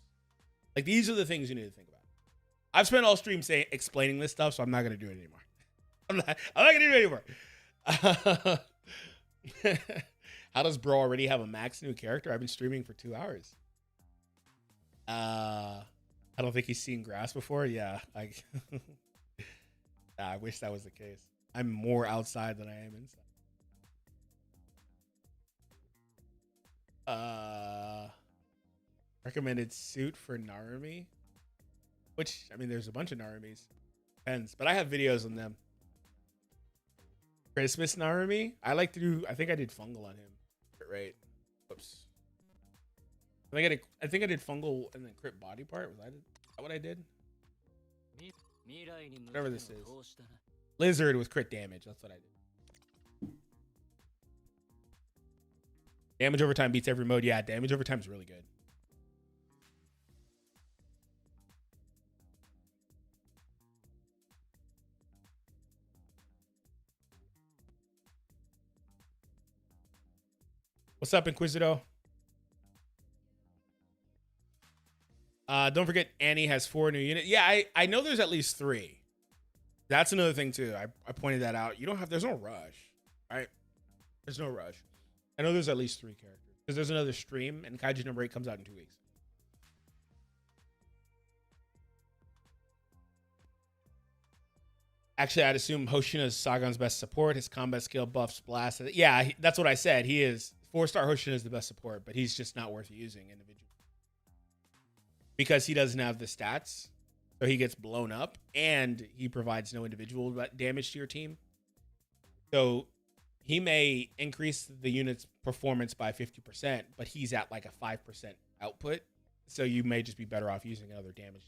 Like, these are the things you need to think about. I've spent all stream explaining this stuff, so I'm not gonna do it anymore. I'm not gonna do it anymore. How does Bro already have a max new character? I've been streaming for 2 hours. I don't think he's seen grass before. Yeah, I wish that was the case. I'm more outside than I am inside. Recommended suit for Narumi, which, I mean, there's a bunch of Narumis. Depends, but I have videos on them. Christmas Narumi, I think I did fungal on him. Right. Whoops. I think I did fungal and then crit body part. Was that what I did? Whatever this is. Lizard with crit damage. That's what I did. Damage over time beats every mode. Yeah, damage over time is really good. What's up, Inquisitor? Don't forget, Annie has 4 new units. Yeah, I know there's at least 3. That's another thing, too. I pointed that out. There's no rush, right? There's no rush. I know there's at least 3 characters. Because there's another stream, and Kaiju number 8 comes out in 2 weeks. Actually, I'd assume Hoshina's Sagon's best support. His combat skill buffs blast. Yeah, that's what I said. He is. 4-star Hoshina is the best support, but he's just not worth using individually. Because he doesn't have the stats. So he gets blown up, and he provides no individual damage to your team. So he may increase the unit's performance by 50%, but he's at like a 5% output. So you may just be better off using another damage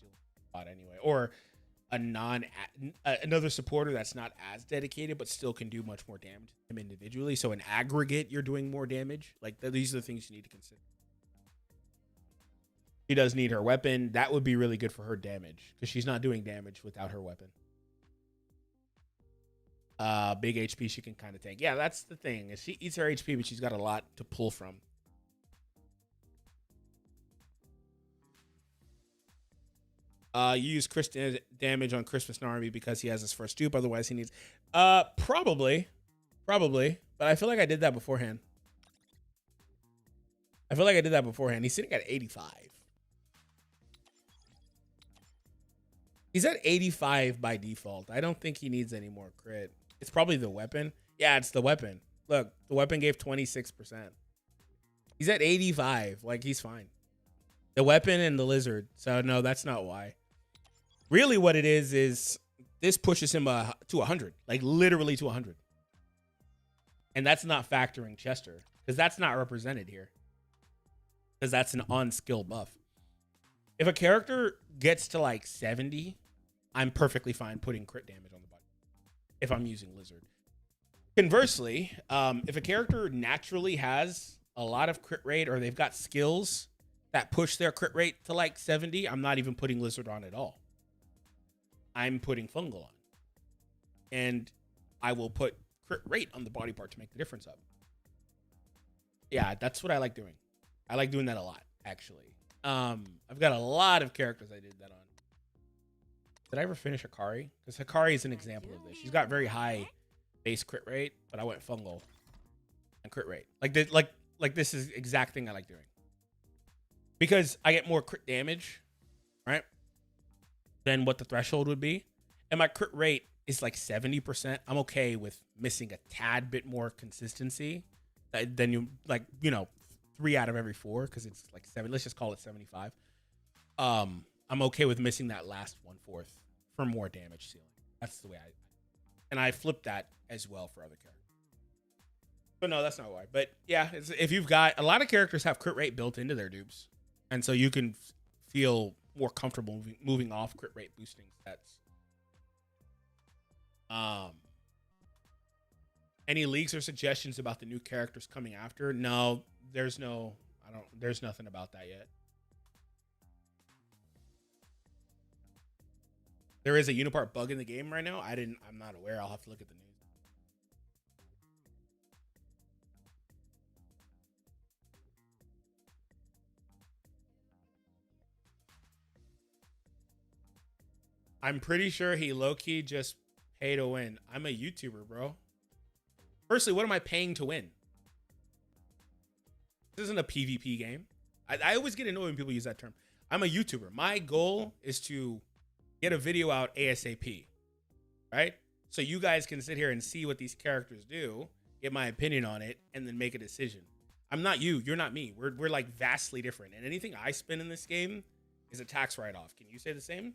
bot anyway. Or another supporter that's not as dedicated but still can do much more damage to him individually. So in aggregate, you're doing more damage. Like, these are the things you need to consider. She does need her weapon. That would be really good for her damage because she's not doing damage without her weapon. Big HP she can kind of tank. Yeah, that's the thing. She eats her HP, but she's got a lot to pull from. You use Chris damage on Christmas Narumi because he has his first dupe. Otherwise, he needs... Probably. But I feel like I did that beforehand. He's sitting at 85. He's at 85 by default. I don't think he needs any more crit. It's probably the weapon. Yeah, it's the weapon. Look, the weapon gave 26%. He's at 85. Like, he's fine. The weapon and the lizard. So, no, that's not why. Really what it is this pushes him to 100. Like, literally to 100. And that's not factoring Chester. Because that's not represented here. Because that's an on-skill buff. If a character gets to, like, 70... I'm perfectly fine putting crit damage on the body if I'm using Lizard. Conversely, if a character naturally has a lot of crit rate or they've got skills that push their crit rate to like 70, I'm not even putting Lizard on at all. I'm putting Fungal on. And I will put crit rate on the body part to make the difference up. Yeah, that's what I like doing. I like doing that a lot, actually. I've got a lot of characters I did that on. Did I ever finish Hikari? Because Hikari is an example of this. She's got very high base crit rate, but I went fungal and crit rate. Like this is the exact thing I like doing. Because I get more crit damage, right? Than what the threshold would be. And my crit rate is like 70%. I'm okay with missing a tad bit more consistency than you, like, 3 out of every 4, because it's like 7. Let's just call it 75. I'm okay with missing that last 1/4 for more damage ceiling. That's the way and I flip that as well for other characters. But no, that's not why. But yeah, if you've got a lot of characters have crit rate built into their dupes, and so you can feel more comfortable moving off crit rate boosting sets. Any leaks or suggestions about the new characters coming after? No, there's nothing about that yet. There is a Unipart bug in the game right now. I'm not aware. I'll have to look at the news. I'm pretty sure he low-key just pay to win. I'm a YouTuber, bro. Firstly, what am I paying to win? This isn't a PvP game. I always get annoyed when people use that term. I'm a YouTuber. My goal is to get a video out ASAP, right? So you guys can sit here and see what these characters do, get my opinion on it, and then make a decision. I'm not you. You're not me. We're like vastly different. And anything I spend in this game is a tax write-off. Can you say the same?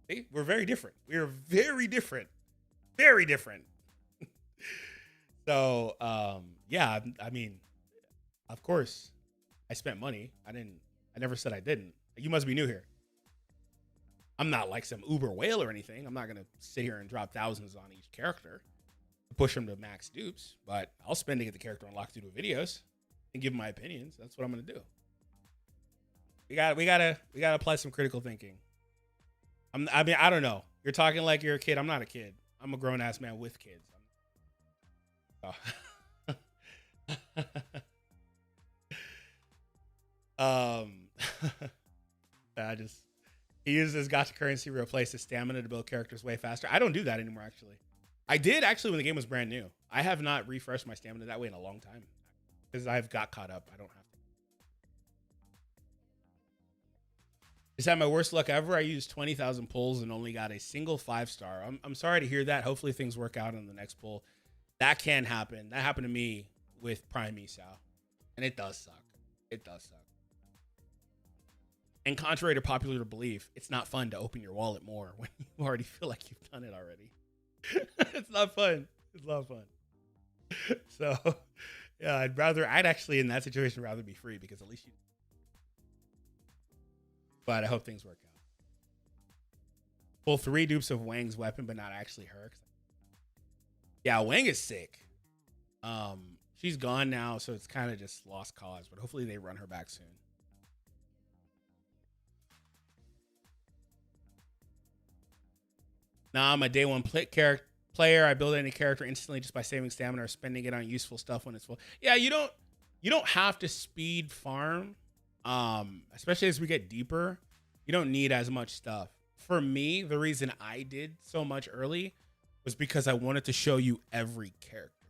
See? We're very different. We are very different. Very different. So, yeah, I mean, of course, I spent money. I never said I didn't. You must be new here. I'm not like some Uber whale or anything. I'm not going to sit here and drop thousands on each character to push them to max dupes, but I'll spend to get the character unlocked through the videos and give my opinions. That's what I'm going to do. We gotta apply some critical thinking. I mean, I don't know. You're talking like you're a kid. I'm not a kid. I'm a grown ass man with kids. He uses his gacha currency to replace his stamina to build characters way faster. I don't do that anymore, actually. I did actually when the game was brand new. I have not refreshed my stamina that way in a long time because I've got caught up. I don't have to. Is that my worst luck ever? I used 20,000 pulls and only got a single 5-star. I'm sorry to hear that. Hopefully things work out on the next pull. That can happen. That happened to me with Prime Misao. And it does suck. It does suck. And contrary to popular belief, it's not fun to open your wallet more when you already feel like you've done it already. It's not fun. It's not fun. So, yeah, I'd actually in that situation rather be free because at least you. But I hope things work out. Pull 3 dupes of Wang's weapon, but not actually her. Yeah, Wang is sick. She's gone now, so it's kind of just lost cause. But hopefully they run her back soon. Nah, I'm a day one player. I build any character instantly just by saving stamina or spending it on useful stuff when it's full. Yeah, you don't have to speed farm. Especially as we get deeper, you don't need as much stuff. For me, the reason I did so much early was because I wanted to show you every character,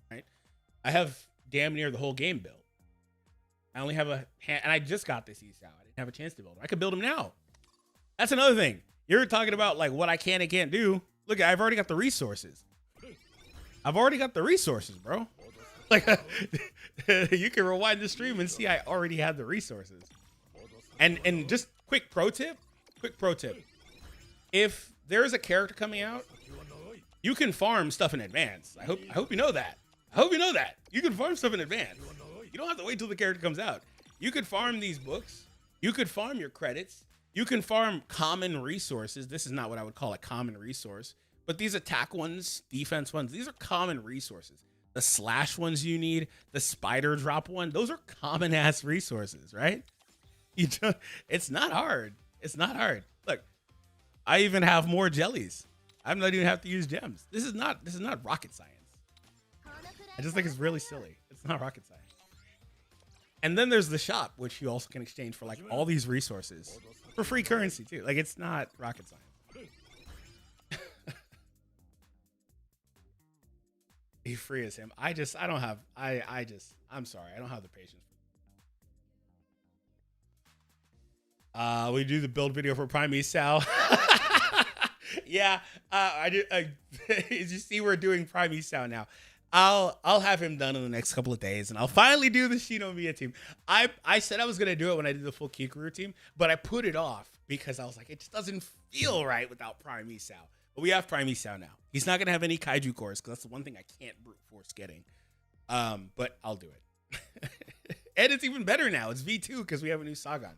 right? I have damn near the whole game built. I only have and I just got this East out. I didn't have a chance to build him. I could build him now. That's another thing. You're talking about like what I can and can't do. Look, I've already got the resources. I've already got the resources, bro. Like you can rewind the stream and see I already had the resources. And just quick pro tip. If there's a character coming out, you can farm stuff in advance. I hope you know that. You can farm stuff in advance. You don't have to wait till the character comes out. You could farm these books. You could farm your credits. You can farm common resources. This is not what I would call a common resource, but these attack ones, defense ones, these are common resources. The slash ones you need, the spider drop one, those are common ass resources, right? It's not hard. It's not hard. Look, I even have more jellies. I'm not even have to use gems. This is not rocket science. I just think it's really silly. It's not rocket science. And then there's the shop, which you also can exchange for like all these resources for free currency too. Like it's not rocket science. D-Free is him. I'm sorry. I don't have the patience. We do the build video for Prime Misao. Yeah, I do. As you see, we're doing Prime Misao now. I'll have him done in the next couple of days, and I'll finally do the Shinomiya team. I said I was gonna do it when I did the full Kikuru team, but I put it off because I was like, it just doesn't feel right without Prime Misao. But we have Prime Misao now. He's not gonna have any Kaiju cores because that's the one thing I can't brute force getting. But I'll do it. And it's even better now. It's V2 because we have a new Sagon.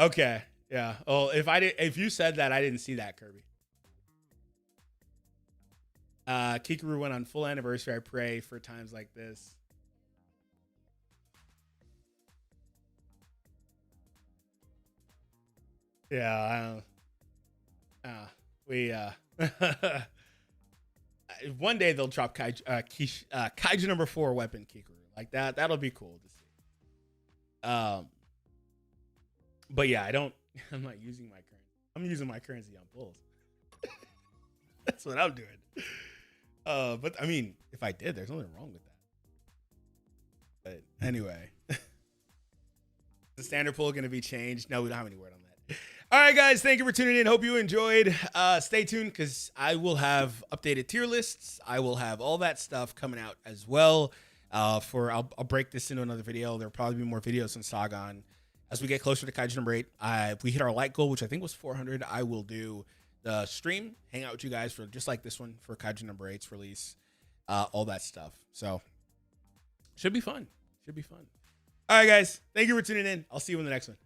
Okay. Yeah. Oh, if you said that, I didn't see that, Kirby. Kikuru went on full anniversary. I pray for times like this. Yeah, one day they'll drop Kaiju number 4 weapon Kikuru like that. That'll be cool to see. But yeah, I'm not using my currency. I'm using my currency on pulls. That's what I'm doing. But I mean, if I did, there's nothing wrong with that. But anyway, the standard pull going to be changed. No, we don't have any word on that. All right, guys, thank you for tuning in. Hope you enjoyed. Stay tuned because I will have updated tier lists. I will have all that stuff coming out as well. I'll break this into another video. There'll probably be more videos on Sagon as we get closer to Kaiju number 8. If we hit our like goal, which I think was 400, I will do the stream, hang out with you guys for just like this one for Kaiju number 8's release, all that stuff. So should be fun. Should be fun. All right, guys, thank you for tuning in. I'll see you in the next one.